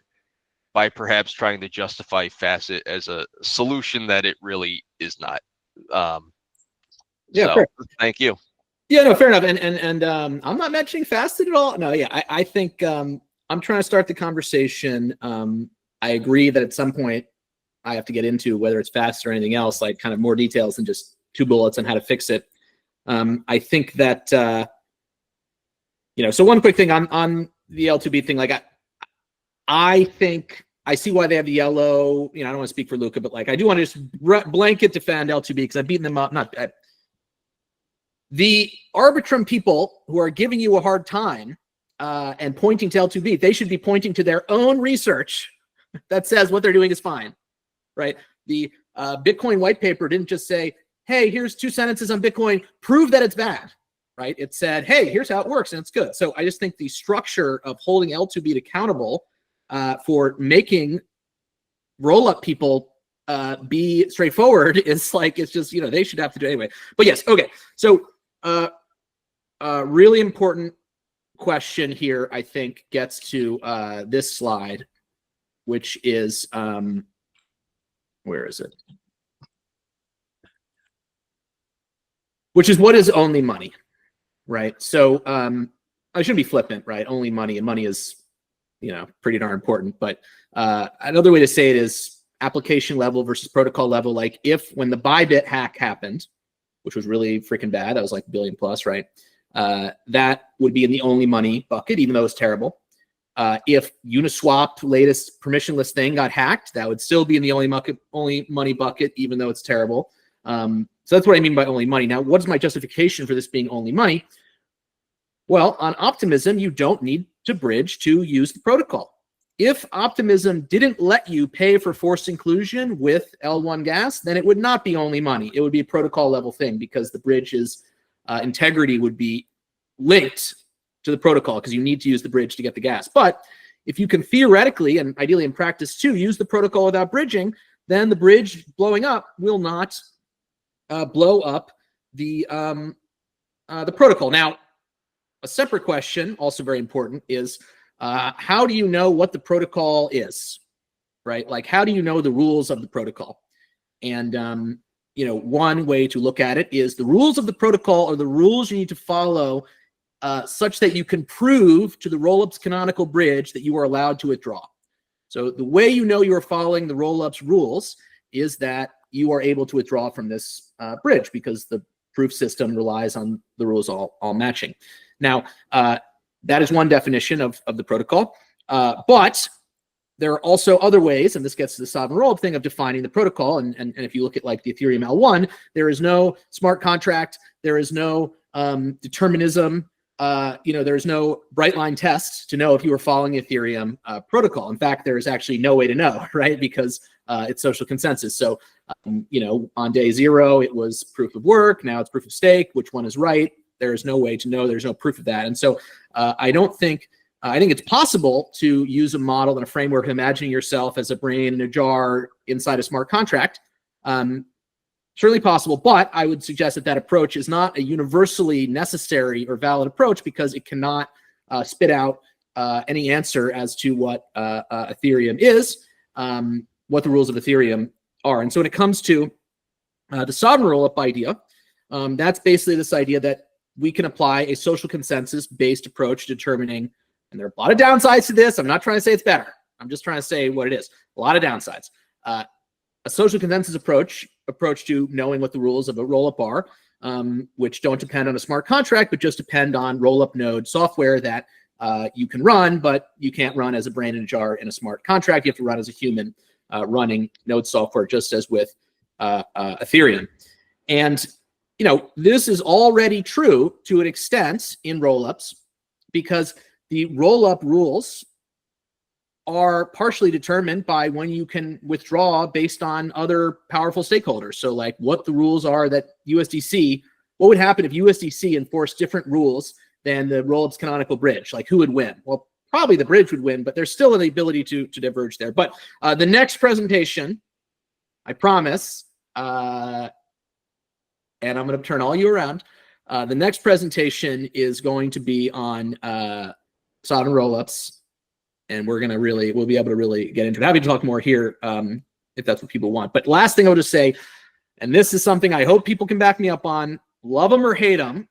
by perhaps trying to justify Facet as a solution that it really is not. Yeah, so fair. Thank you. Yeah, no, fair enough. And I'm not mentioning Facet at all. No, yeah, I think I'm trying to start the conversation. I agree that at some point I have to get into whether it's Facet or anything else, like kind of more details than just 2 bullets on how to fix it. I think that you know, so one quick thing on the L2B thing, like I think I see why they have the yellow. You know, I don't want to speak for Luca, but like I do want to just blanket defend L2B because I've beaten them up. The Arbitrum people who are giving you a hard time and pointing to L2B, they should be pointing to their own research that says what they're doing is fine, right? The Bitcoin white paper didn't just say, hey, here's 2 sentences on Bitcoin, prove that it's bad, right? It said, hey, here's how it works, and it's good. So I just think the structure of holding L2B accountable for making roll-up people be straightforward is like, it's just, you know, they should have to do it anyway. But yes, okay. So really important question here, I think, gets to this slide, which is, where is it? Which is what is only money, right? So I shouldn't be flippant, right? Only money, and money is, you know, pretty darn important. But another way to say it is application level versus protocol level. Like if when the Bybit hack happened, which was really freaking bad, that was like $1 billion plus, right? That would be in the only money bucket, even though it's terrible. If Uniswap latest permissionless thing got hacked, that would still be in the only money bucket, even though it's terrible. So that's what I mean by only money. Now, what is my justification for this being only money? Well, on Optimism, you don't need to bridge to use the protocol. If Optimism didn't let you pay for forced inclusion with L1 gas, then it would not be only money. It would be a protocol level thing because the bridge's integrity would be linked to the protocol because you need to use the bridge to get the gas. But if you can theoretically, and ideally in practice too, use the protocol without bridging, then the bridge blowing up will not blow up the protocol. Now, a separate question, also very important, is how do you know what the protocol is, right? Like, how do you know the rules of the protocol? And, you know, one way to look at it is the rules of the protocol are the rules you need to follow such that you can prove to the Rollups canonical bridge that you are allowed to withdraw. So the way you know you are following the Rollups rules is that you are able to withdraw from this bridge because the proof system relies on the rules all matching. Now, that is one definition of the protocol, but there are also other ways, and this gets to the sovereign rollup thing of defining the protocol. And if you look at like the Ethereum L1, there is no smart contract, there is no determinism, you know, there's no bright line test to know if you are following the Ethereum protocol. In fact, there is actually no way to know, right? Because it's social consensus. So, you know, on day 0, it was proof of work. Now it's proof of stake. Which one is right? There is no way to know. There's no proof of that. And so I don't think I think it's possible to use a model and a framework of imagining yourself as a brain in a jar inside a smart contract. Certainly possible, but I would suggest that that approach is not a universally necessary or valid approach because it cannot spit out any answer as to what Ethereum is, what the rules of Ethereum are. And so when it comes to the sovereign rollup idea, that's basically this idea that we can apply a social consensus-based approach to determining, and there are a lot of downsides to this. I'm not trying to say it's better. I'm just trying to say what it is. A lot of downsides. A social consensus approach to knowing what the rules of a rollup are, which don't depend on a smart contract, but just depend on rollup node software that you can run, but you can't run as a brain in a jar in a smart contract. You have to run as a human running node software, just as with Ethereum. And this is already true to an extent in rollups because the rollup rules are partially determined by when you can withdraw based on other powerful stakeholders. So like what the rules are that USDC, what would happen if USDC enforced different rules than the rollups canonical bridge? Like who would win? Well, probably the bridge would win, but there's still an ability to diverge there. But the next presentation, I promise, and I'm going to turn all you around. The next presentation is going to be on sovereign rollups. And we'll be able to really get into it. Happy to talk more here if that's what people want. But last thing I'll just say, and this is something I hope people can back me up on, love them or hate them,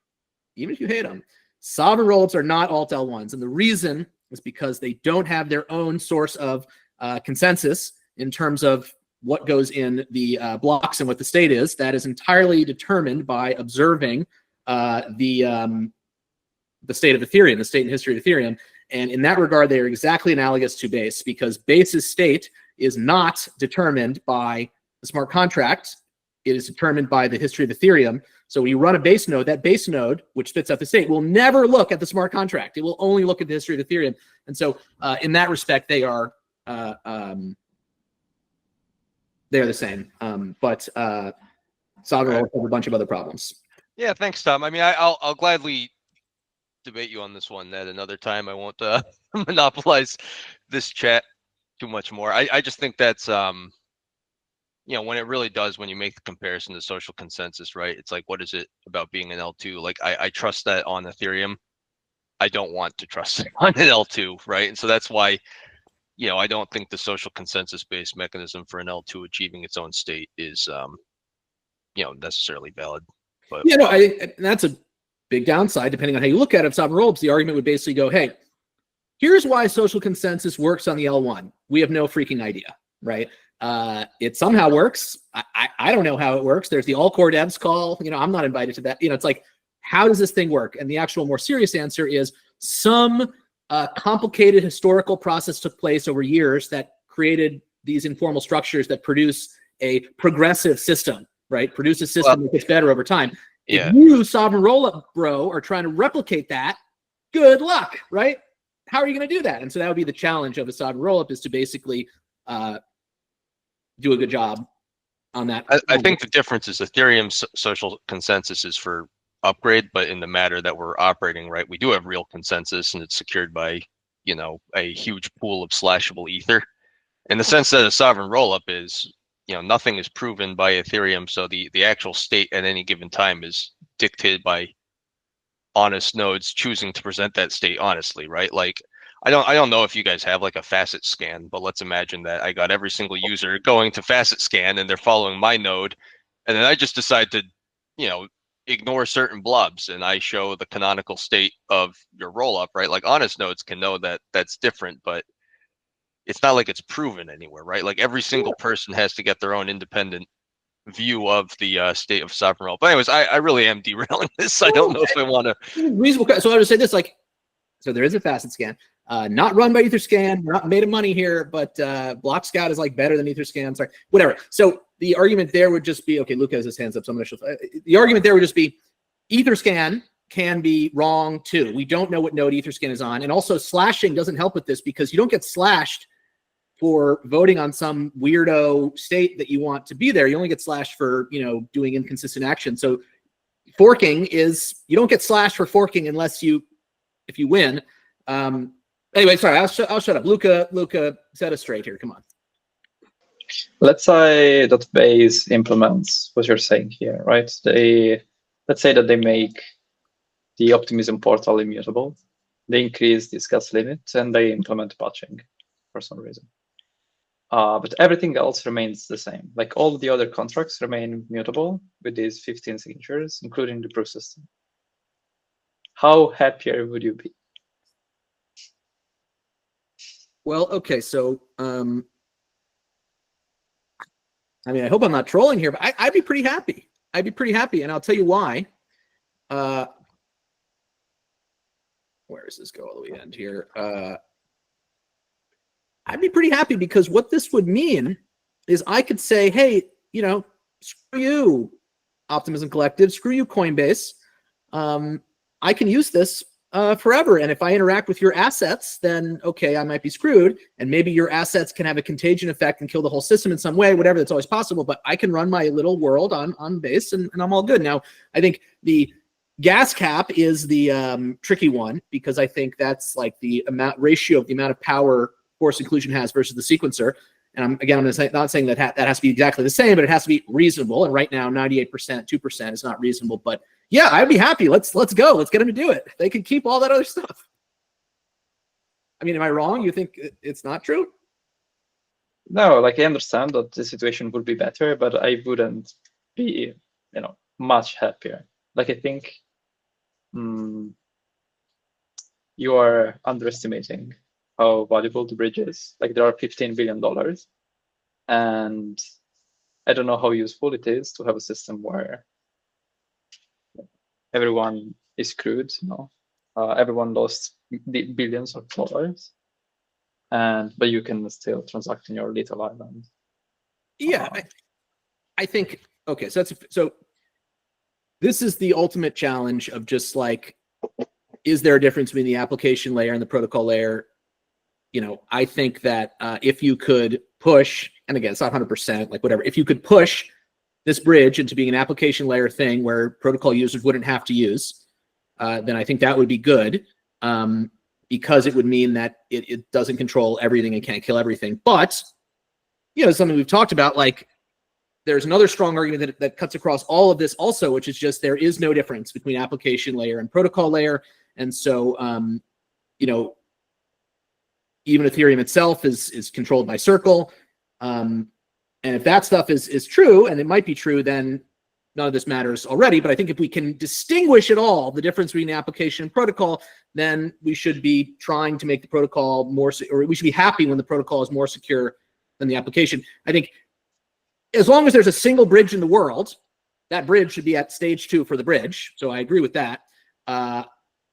even if you hate them, sovereign rollups are not alt L1s. And the reason is because they don't have their own source of consensus in terms of what goes in the blocks and what the state is. That is entirely determined by observing the state of Ethereum, the state and history of Ethereum. And in that regard, they are exactly analogous to Base because Base's state is not determined by the smart contract. It is determined by the history of Ethereum. So when you run a Base node, that Base node, which spits out the state, will never look at the smart contract. It will only look at the history of Ethereum. And so in that respect, they are the same. But sovereign rollups have a bunch of other problems. Yeah, thanks, Tom. I mean, I'll gladly debate you on this one at another time. I won't monopolize this chat too much more. I just think that's when it really does, when you make the comparison to social consensus, right? It's like, what is it about being an L2? Like I trust that on Ethereum. I don't want to trust it on an L2, right? And so that's why I don't think the social consensus based mechanism for an L2 achieving its own state is necessarily valid. But I think that's a big downside, depending on how you look at it. Of sovereign rollups, the argument would basically go, hey, here's why social consensus works on the L1. We have no freaking idea, right? It somehow works. I don't know how it works. There's the all core devs call. I'm not invited to that. It's like, how does this thing work? And the actual more serious answer is some complicated historical process took place over years that created these informal structures that produce a progressive system, right? Produce a system that gets better over time. Yeah. If you, sovereign rollup bro, are trying to replicate that, good luck, right? How are you going to do that? And so that would be the challenge of a sovereign rollup, is to basically do a good job on that. I think the difference is Ethereum's social consensus is for upgrade, but in the matter that we're operating, right, we do have real consensus, and it's secured by a huge pool of slashable ether. In the sense that a sovereign rollup is, nothing is proven by Ethereum, so the actual state at any given time is dictated by honest nodes choosing to present that state honestly, right? Like, I don't know if you guys have like a facet scan, but let's imagine that I got every single user going to facet scan and they're following my node, and then I just decide to, ignore certain blobs and I show the canonical state of your rollup, right? Like, honest nodes can know that that's different, but it's not like it's proven anywhere, right? Like, every single person has to get their own independent view of the state of sovereign rollup. But anyways, I really am derailing this. I don't know if I want to. Reasonable. So I would say this, like, so there is a facet scan, not run by Etherscan. We're not made of money here, but Block Scout is like better than Etherscan. Sorry, whatever. So the argument there would just be, okay, Luca has his hands up, so I'm going to show. The argument there would just be Etherscan can be wrong too. We don't know what node Etherscan is on, and also slashing doesn't help with this because you don't get slashed for voting on some weirdo state that you want to be there. You only get slashed for doing inconsistent action. So forking is, you don't get slashed for forking unless if you win. Anyway, sorry, I'll shut up. Luca, set us straight here. Come on. Let's say that Base implements what you're saying here, right? Let's say that they make the optimism portal immutable. They increase this gas limit and they implement patching for some reason. But everything else remains the same. Like all the other contracts remain mutable with these 15 signatures, including the proof system. How happier would you be? Well, okay, so I mean, I hope I'm not trolling here, but I'd be pretty happy. I'd be pretty happy, and I'll tell you why. Where does this go all the way end here? I'd be pretty happy because what this would mean is I could say, hey, you know, screw you, Optimism Collective, screw you, Coinbase. I can use this forever. And if I interact with your assets, then okay, I might be screwed. And maybe your assets can have a contagion effect and kill the whole system in some way, whatever, that's always possible. But I can run my little world on Base and I'm all good. Now, I think the gas cap is the tricky one because I think that's like the ratio of the amount of power force inclusion has versus the sequencer. And I'm not saying that that has to be exactly the same, but it has to be reasonable. And right now, 98%, 2% is not reasonable. But yeah, I'd be happy. Let's go. Let's get them to do it. They can keep all that other stuff. I mean, am I wrong? You think it's not true? No, like I understand that the situation would be better, but I wouldn't be, much happier. Like I think you are underestimating how valuable the bridge is. Like there are $15 billion, and I don't know how useful it is to have a system where everyone is screwed. Everyone lost billions of dollars, but you can still transact in your little island. Yeah, I think okay. So this is the ultimate challenge of just like, is there a difference between the application layer and the protocol layer? I think that if you could push, and again, it's not 100%, like whatever, if you could push this bridge into being an application layer thing where protocol users wouldn't have to use, then I think that would be good because it would mean that it doesn't control everything and can't kill everything. But, something we've talked about, like there's another strong argument that cuts across all of this also, which is just there is no difference between application layer and protocol layer. And so, even Ethereum itself is controlled by Circle. And if that stuff is true, and it might be true, then none of this matters already. But I think if we can distinguish at all the difference between the application and protocol, then we should be trying to make the protocol more, or we should be happy when the protocol is more secure than the application. I think as long as there's a single bridge in the world, that bridge should be at stage 2 for the bridge. So I agree with that.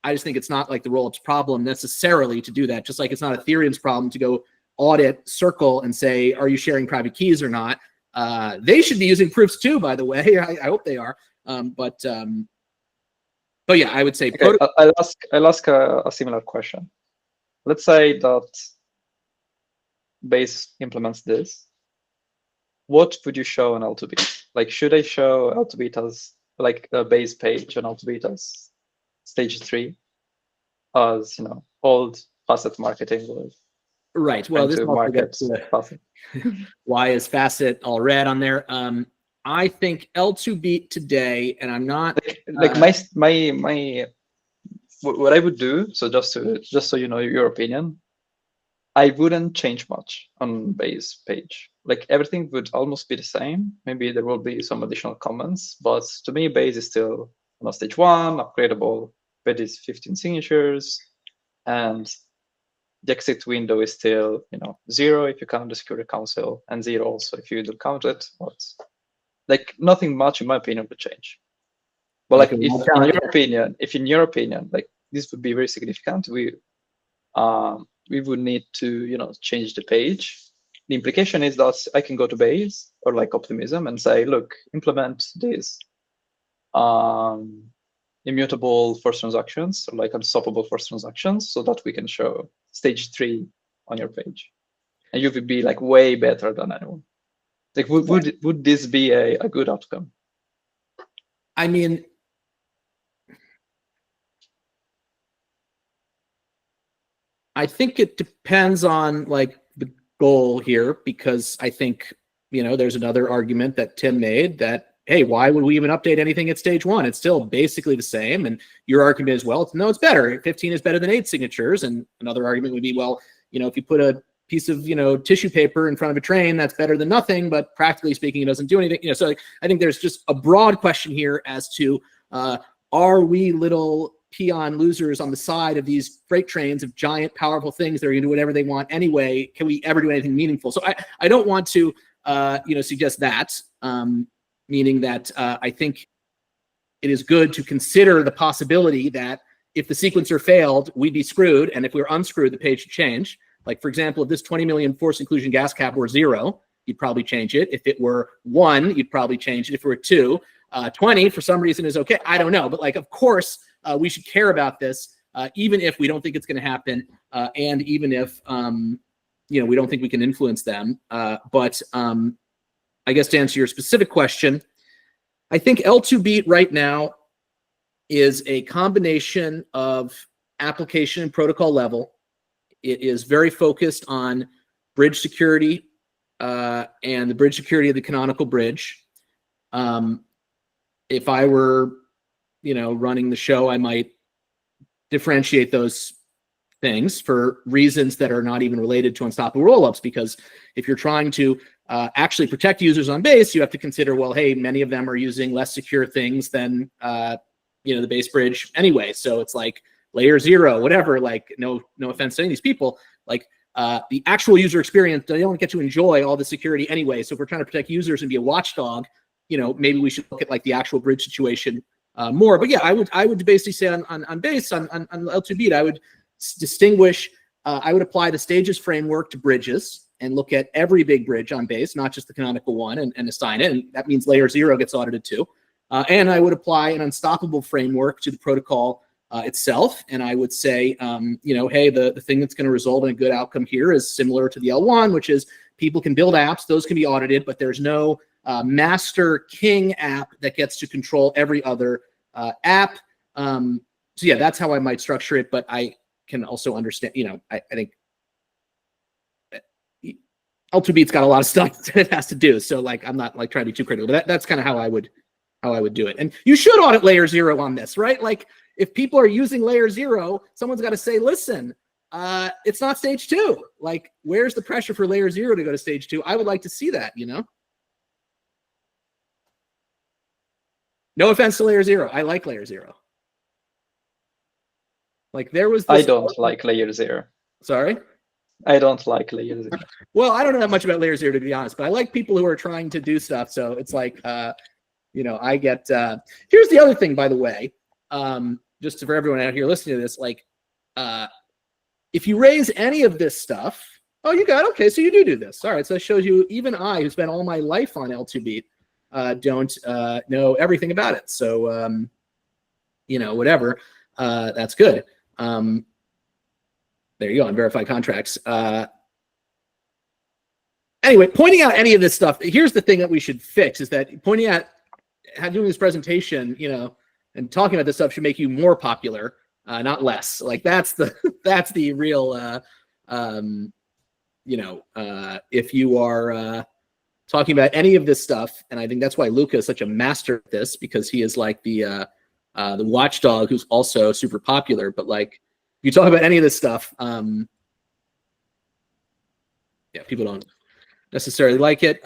I just think it's not like the Rollups problem necessarily to do that, just like it's not Ethereum's problem to go audit Circle and say, are you sharing private keys or not? They should be using proofs too, by the way. I hope they are. But yeah, I would say. Okay, I'll ask a similar question. Let's say that Base implements this. What would you show on L2B? Like, should I show L2B as like a Base page on L2B as stage 3, as old facet marketing was? Right. Well, this market why is facet all red on there? I think L2B today, and I'm not like my what I would do. So just so you know your opinion, I wouldn't change much on Base page. Like everything would almost be the same. Maybe there will be some additional comments, but to me, Base is still stage 1, upgradable with these 15 signatures, and the exit window is still 0 if you count the Security Council, and 0 also if you don't count it. But like nothing much, in my opinion, would change. But like if in your opinion, like this would be very significant, we would need to change the page. The implication is that I can go to Base or like Optimism and say, look, implement this immutable forced transactions, or like unstoppable forced transactions, so that we can show stage 3 on your page, and you would be like way better than anyone. Like, would this be a good outcome? I mean, I think it depends on like the goal here, because I think, there's another argument that Tim made that, hey, why would we even update anything at stage 1? It's still basically the same. And your argument is, well, no, it's better. 15 is better than 8 signatures. And another argument would be, well, if you put a piece of, tissue paper in front of a train, that's better than nothing, but practically speaking, it doesn't do anything. So I think there's just a broad question here as to, are we little peon losers on the side of these freight trains of giant, powerful things that are going to do whatever they want anyway? Can we ever do anything meaningful? So I don't want to, suggest that, meaning that I think it is good to consider the possibility that if the sequencer failed, we'd be screwed. And if we were unscrewed, the page should change. Like, for example, if this 20 million forced inclusion gas cap were 0, you'd probably change it. If it were 1, you'd probably change it. If it were 2, 20 for some reason is okay. I don't know. But like, of course, we should care about this, even if we don't think it's going to happen. And even if, we don't think we can influence them. But I guess to answer your specific question, I think L2Beat right now is a combination of application and protocol level. It is very focused on bridge security and the bridge security of the canonical bridge. If I were, running the show, I might differentiate those things for reasons that are not even related to unstoppable rollups, because if you're trying to actually protect users on base, you have to consider, well, hey, many of them are using less secure things than the base bridge anyway. So it's like layer 0, whatever. Like, no offense to any of these people, like the actual user experience, they don't get to enjoy all the security anyway. So if we're trying to protect users and be a watchdog, maybe we should look at like the actual bridge situation more. But yeah, I would basically say on base on L2Beat, I would distinguish. I would apply the stages framework to bridges and look at every big bridge on base, not just the canonical one, and assign it. And that means layer 0 gets audited too. And I would apply an unstoppable framework to the protocol itself. And I would say, hey, the thing that's going to result in a good outcome here is similar to the L1, which is people can build apps. Those can be audited, but there's no master king app that gets to control every other app. So yeah, that's how I might structure it. But I can also understand, I think L2Beat's got a lot of stuff that it has to do. So like, I'm not like trying to be too critical, but that's kind of how I would do it. And you should audit layer 0 on this, right? Like, if people are using layer 0, someone's got to say, listen, it's not stage 2. Like, where's the pressure for layer 0 to go to stage 2? I would like to see that, No offense to layer 0. I like layer 0. Like, there was this... I don't like layer 0. Sorry? I don't like layer 0. Well, I don't know that much about layer 0, to be honest, but I like people who are trying to do stuff. So it's like, I get... Here's the other thing, by the way, just for everyone out here listening to this, like, if you raise any of this stuff, oh, you got, okay, so you do this. All right, so that shows you, even I, who spent all my life on L2Beat, don't know everything about it. So, whatever, that's good. There you go, on verified contracts. Anyway, pointing out any of this stuff, here's the thing that we should fix, is that pointing out how doing this presentation, and talking about this stuff should make you more popular, not less. Like, that's the real, if you are talking about any of this stuff, and I think that's why Luca is such a master at this, because he is like the watchdog who's also super popular. But like, if you talk about any of this stuff, yeah, people don't necessarily like it.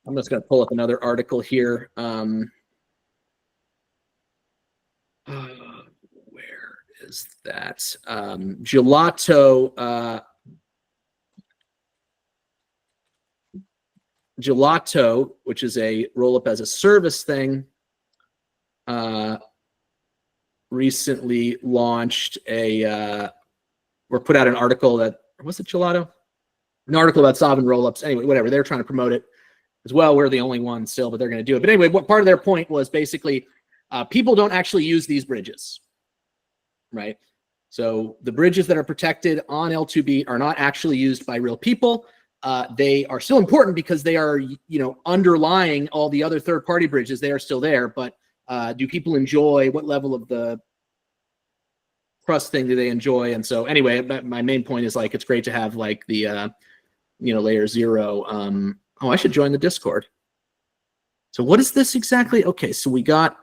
I'm just going to pull up another article here. Where is that? Gelato, which is a rollup as a service thing, recently launched or put out an article that, was it Gelato? An article about sovereign rollups. Anyway, whatever, they're trying to promote it as well. We're the only one still, but they're going to do it. But anyway, what part of their point was basically people don't actually use these bridges, right? So the bridges that are protected on L2Beat are not actually used by real people. They are still important because they are, underlying all the other third-party bridges. They are still there, but do people enjoy what level of the crust thing that they enjoy. And so anyway, my main point is like, it's great to have like the, layer 0. Oh, I should join the Discord. So what is this exactly? Okay, so we got,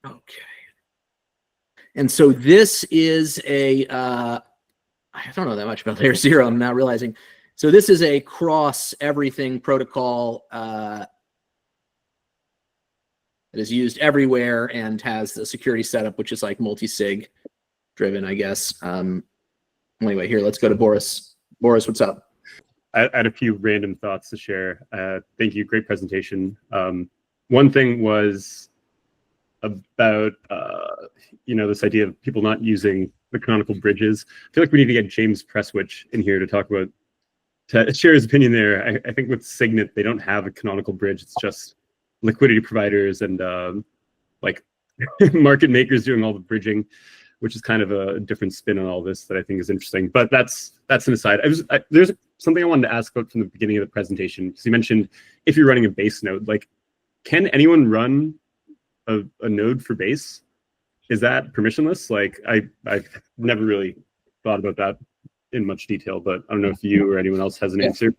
okay. And so this is a, I don't know that much about layer 0, I'm now realizing. So this is a cross everything protocol that is used everywhere and has the security setup, which is like multi-sig driven, I guess. Anyway, here, let's go to Boris. Boris, what's up? I had a few random thoughts to share. Thank you, great presentation. One thing was about, this idea of people not using the canonical bridges. I feel like we need to get James Presswich in here to talk about, to share his opinion there. I think with Signet, they don't have a canonical bridge. It's just liquidity providers and like market makers doing all the bridging, which is kind of a different spin on all this that I think is interesting. But that's an aside. There's something I wanted to ask about from the beginning of the presentation, because you mentioned if you're running a base node, like, can anyone run a node for base? Is that permissionless? Like, I've never really thought about that in much detail, but I don't know if you or anyone else has an answer.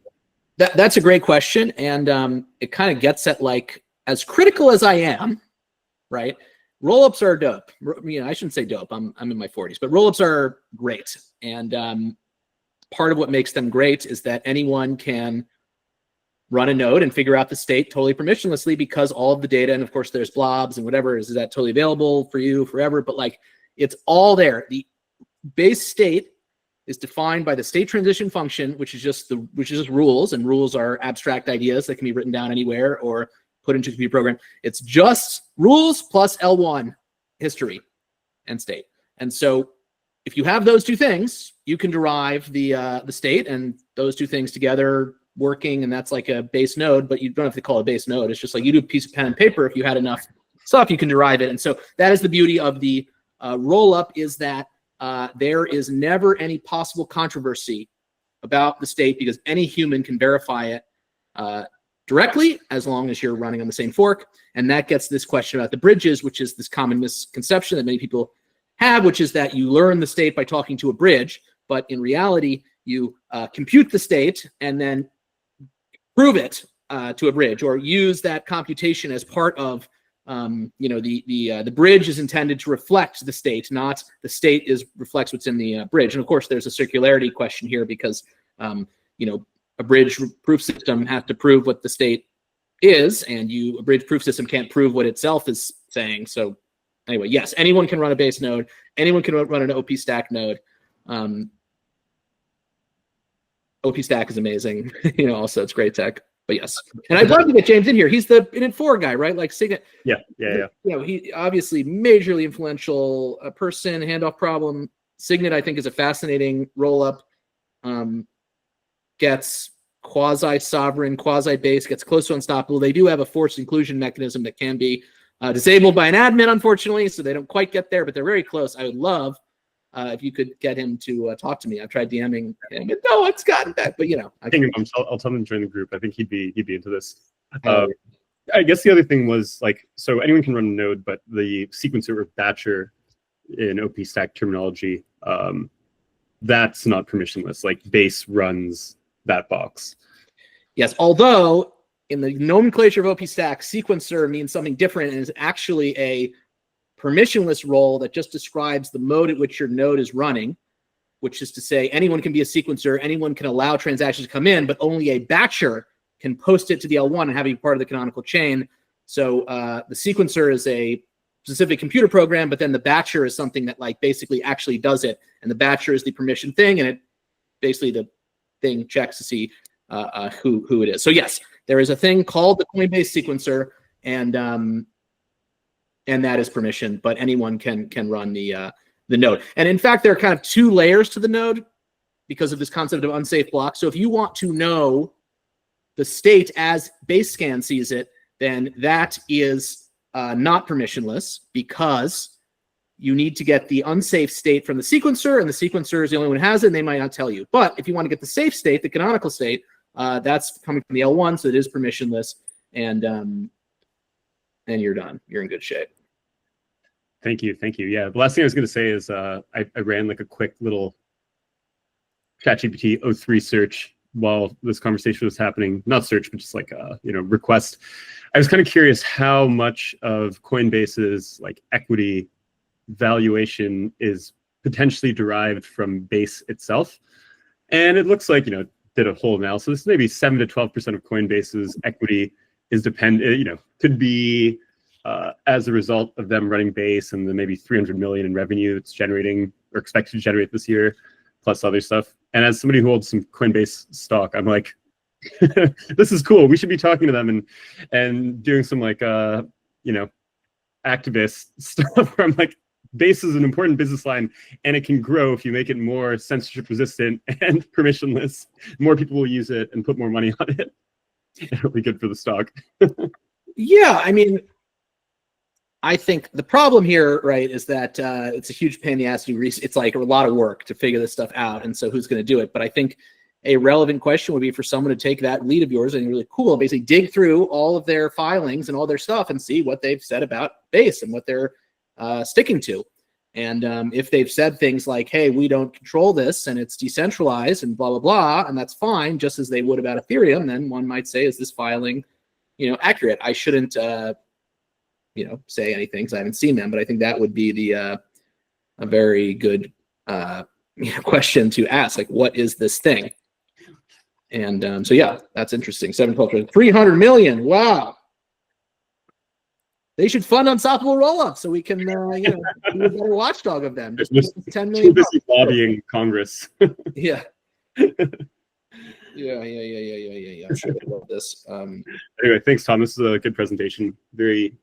That's a great question, and it kind of gets at, like, as critical as I am, right? Rollups are dope. I shouldn't say dope. I'm in my 40s, but rollups are great. And part of what makes them great is that anyone can run a node and figure out the state totally permissionlessly, because all of the data, and of course there's blobs and whatever, is that totally available for you forever? But like, it's all there. The base state is defined by the state transition function, which is just rules, and rules are abstract ideas that can be written down anywhere or put into a computer program. It's just rules plus L1 history and state. And so if you have those two things, you can derive the state, and those two things together working, and that's like a base node, but you don't have to call it a base node. It's just like you do a piece of pen and paper. If you had enough stuff, you can derive it. And so that is the beauty of the rollup, is that there is never any possible controversy about the state, because any human can verify it directly, as long as you're running on the same fork. And that gets this question about the bridges, which is this common misconception that many people have, which is that you learn the state by talking to a bridge, but in reality, you compute the state and then prove it to a bridge, or use that computation as part of, the bridge is intended to reflect the state, not the state reflects what's in the bridge. And of course, there's a circularity question here, because a bridge proof system has to prove what the state is, and a bridge proof system can't prove what itself is saying. So anyway, yes, anyone can run a base node. Anyone can run an OP stack node. OP stack is amazing. Also it's great tech. But yes, and I'd love to get James in here. He's the init4 guy, right? Like Signet. Yeah. He obviously majorly influential person. Handoff problem. Signet, I think, is a fascinating rollup. Gets quasi-sovereign, quasi-base, gets close to unstoppable. They do have a forced inclusion mechanism that can be disabled by an admin, unfortunately, so they don't quite get there, but they're very close. I would love if you could get him to talk to me. I've tried DMing him, but no one's gotten back. But I'll tell him to join the group. I think he'd be into this. I guess the other thing was, like, so anyone can run a node, but the sequencer or batcher in OP stack terminology, that's not permissionless. Like, base runs that box. Yes, although in the nomenclature of OP stack, sequencer means something different, and is actually a permissionless role that just describes the mode at which your node is running, which is to say anyone can be a sequencer, anyone can allow transactions to come in, but only a batcher can post it to the L1 and have it be part of the canonical chain. So the sequencer is a specific computer program, but then the batcher is something that basically actually does it, and the batcher is the permission thing, and it basically the thing checks to see who it is. So yes, there is a thing called the Coinbase sequencer, and that is permission, but anyone can run the node. And in fact, there are kind of two layers to the node because of this concept of unsafe block. So if you want to know the state as Basescan sees it, then that is not permissionless, because you need to get the unsafe state from the sequencer, and the sequencer is the only one who has it, and they might not tell you. But if you want to get the safe state, the canonical state, that's coming from the L1, so it is permissionless, and you're done. You're in good shape. Thank you. Yeah, the last thing I was going to say is I ran like a quick little ChatGPT 03 search while this conversation was happening. Not search, but just like request. I was kind of curious how much of Coinbase's like equity valuation is potentially derived from Base itself, and it looks like did a whole analysis. Maybe 7 to 12% of Coinbase's equity is could be as a result of them running Base and the maybe 300 million in revenue it's generating or expected to generate this year, plus other stuff. And as somebody who holds some Coinbase stock, I'm like, this is cool. We should be talking to them and doing some like activist stuff where I'm like, Base is an important business line and it can grow if you make it more censorship resistant and permissionless. More people will use it and put more money on it. It'll be good for the stock. Yeah, I mean, I think the problem here, right, is that it's a huge pain in the ass to do research. It's like a lot of work to figure this stuff out, and so who's going to do it? But I think a relevant question would be for someone to take that lead of yours and really cool, and basically dig through all of their filings and all their stuff and see what they've said about Base and what they're sticking to. And if they've said things like, hey, we don't control this and it's decentralized and blah, blah, blah, and that's fine, just as they would about Ethereum, then one might say, is this filing, accurate? I shouldn't, say anything because I haven't seen them, but I think that would be a very good question to ask, like, what is this thing? And so, yeah, that's interesting. 712, 300 million. Wow. They should fund Unstoppable Rollups so we can, be a better watchdog of them. Just 10 million. Too busy lobbying Congress. Yeah. Yeah. I'm sure they love this. Anyway, thanks, Tom. This is a good presentation. Very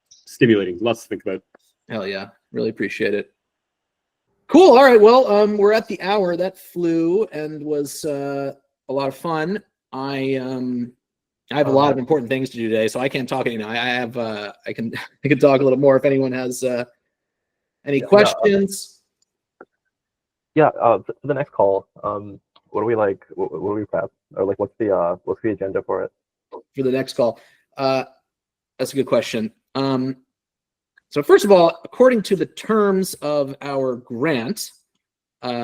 stimulating. Lots to think about. Hell yeah. Really appreciate it. Cool. All right. Well, we're at the hour. That flew and was a lot of fun. I have a lot of important things to do today, so I can't talk anymore. I can talk a little more if anyone has any questions. For the next call, what do we like? What do we prep? Or like, what's the agenda for it? For the next call, that's a good question. So first of all, according to the terms of our grant,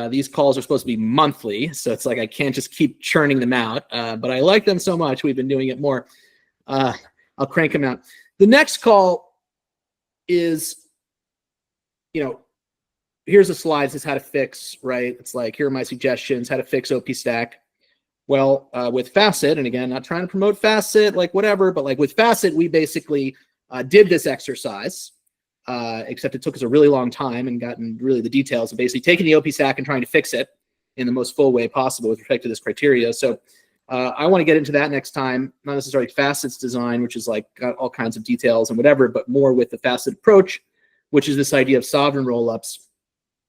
these calls are supposed to be monthly, so it's like I can't just keep churning them out. But I like them so much, we've been doing it more. I'll crank them out. The next call is, here's the slides. It's how to fix, right? It's like, here are my suggestions, how to fix OP stack. Well, with Facet, and again, not trying to promote Facet, like whatever, but like with Facet, we basically did this exercise. Except it took us a really long time and gotten really the details of basically taking the OP stack and trying to fix it in the most full way possible with respect to this criteria. So I want to get into that next time, not necessarily Facet's design, which is like got all kinds of details and whatever, but more with the Facet approach, which is this idea of sovereign rollups,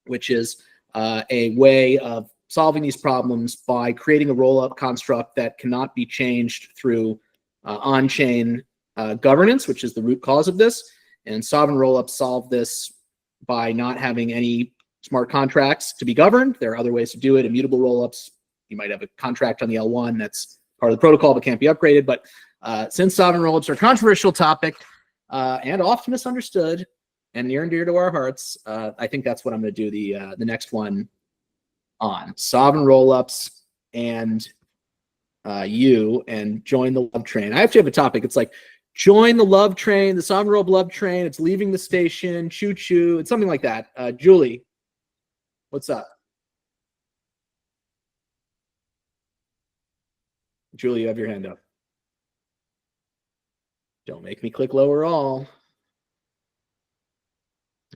which is a way of solving these problems by creating a rollup construct that cannot be changed through on-chain governance, which is the root cause of this. And sovereign rollups solve this by not having any smart contracts to be governed. There are other ways to do it. Immutable rollups, you might have a contract on the L1 that's part of the protocol but can't be upgraded. But since sovereign rollups are a controversial topic and often misunderstood and near and dear to our hearts, I think that's what I'm going to do the next one on. Sovereign rollups and and join the love train. I actually have a topic. It's like, join the love train, the sovereign roll love train. It's leaving the station. Choo choo. It's something like that. Julie, what's up? Julie, you have your hand up. Don't make me click lower all.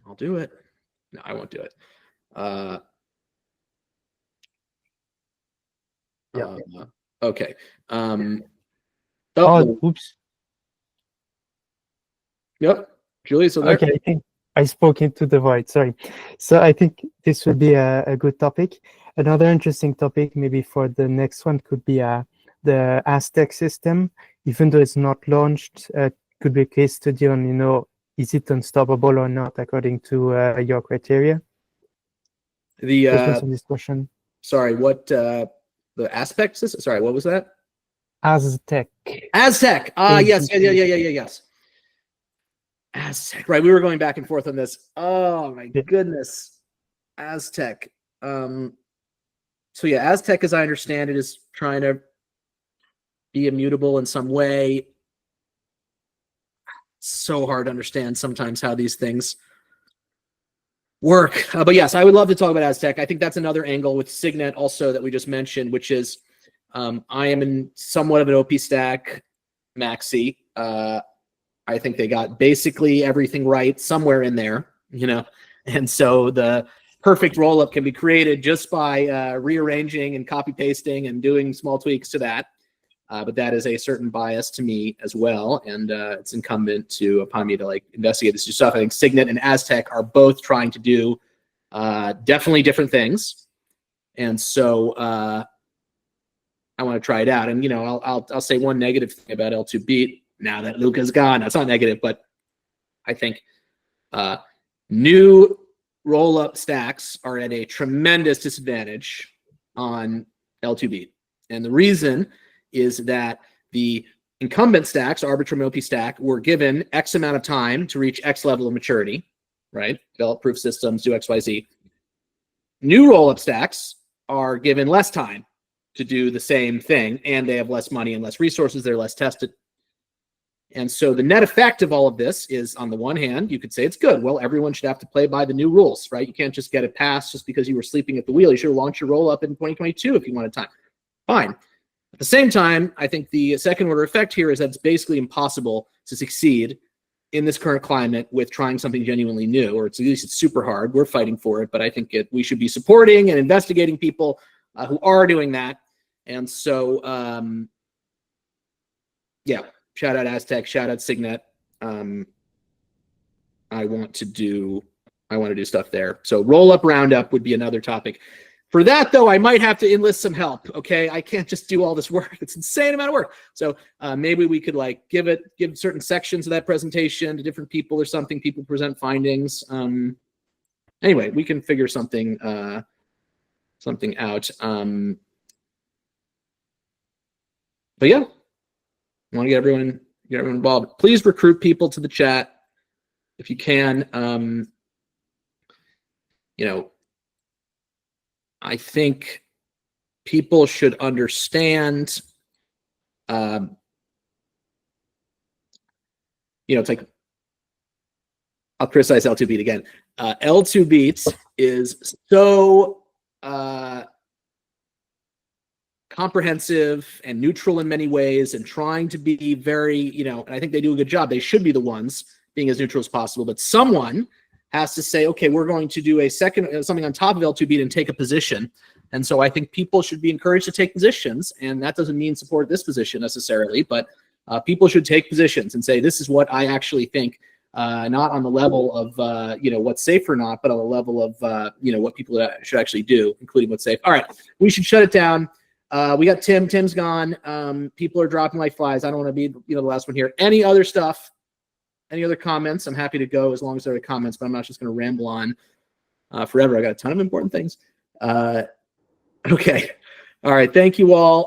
I'll do it. No, I won't do it. Okay. Oops. Yep. Julie, so there. Okay, I think I spoke into the void. Sorry. So I think this would be a good topic. Another interesting topic, maybe for the next one, could be the Aztec system. Even though it's not launched, could be a case study on, is it unstoppable or not according to your criteria? The discussion. Sorry, what the aspect system? Sorry, what was that? Aztec. Aztec. Yes. Aztec, right? We were going back and forth on this. Oh my Yeah. goodness, Aztec. So yeah, Aztec, as I understand it, is trying to be immutable in some way. So hard to understand sometimes how these things work. But yes, I would love to talk about Aztec. I think that's another angle with Signet also that we just mentioned, which is I am in somewhat of an OP stack maxi. I think they got basically everything right somewhere in there, you know, and so the perfect rollup can be created just by rearranging and copy pasting and doing small tweaks to that. But that is a certain bias to me as well, and it's incumbent upon me to like investigate this stuff. I think Signet and Aztec are both trying to do definitely different things, and so I want to try it out. And you know, I'll say one negative thing about L2 Beat now that Luca's gone. That's not negative, but I think new roll-up stacks are at a tremendous disadvantage on L2 Beat, and the reason is that the incumbent stacks, Arbitrum OP stack, were given X amount of time to reach X level of maturity, right? Develop proof systems, do X, Y, Z. New roll-up stacks are given less time to do the same thing, and they have less money and less resources. They're less tested. And so the net effect of all of this is, on the one hand, you could say it's good. Well, everyone should have to play by the new rules, right? You can't just get it passed just because you were sleeping at the wheel. You should have launched your roll-up in 2022 if you wanted time. Fine. At the same time, I think the second order effect here is that it's basically impossible to succeed in this current climate with trying something genuinely new, or at least it's super hard. We're fighting for it, but I think we should be supporting and investigating people who are doing that. And so, yeah, shout out Aztec, shout out Signet. I want to do stuff there. So roll up roundup would be another topic. For that, though, I might have to enlist some help, okay? I can't just do all this work. It's an insane amount of work. So maybe we could like give certain sections of that presentation to different people or something. People present findings. Anyway, we can figure something out. But yeah, I want to get everyone involved. Please recruit people to the chat if you can. You know, I think people should understand, you know, it's like, I'll criticize L2 Beat again. L2 Beat is so comprehensive and neutral in many ways and trying to be very, you know, and I think they do a good job. They should be the ones being as neutral as possible, but someone has to say, okay, we're going to do a second, something on top of L2 Beat and take a position. And so I think people should be encouraged to take positions, and that doesn't mean support this position necessarily, but people should take positions and say, this is what I actually think, not on the level of, you know, what's safe or not, but on the level of, you know, what people should actually do, including what's safe. All right, we should shut it down. We got Tim. Tim's gone. People are dropping like flies. I don't want to be, you know, the last one here. Any other stuff? Any other comments? I'm happy to go as long as there are comments, but I'm not just going to ramble on forever. I got a ton of important things. Okay. All right. Thank you all.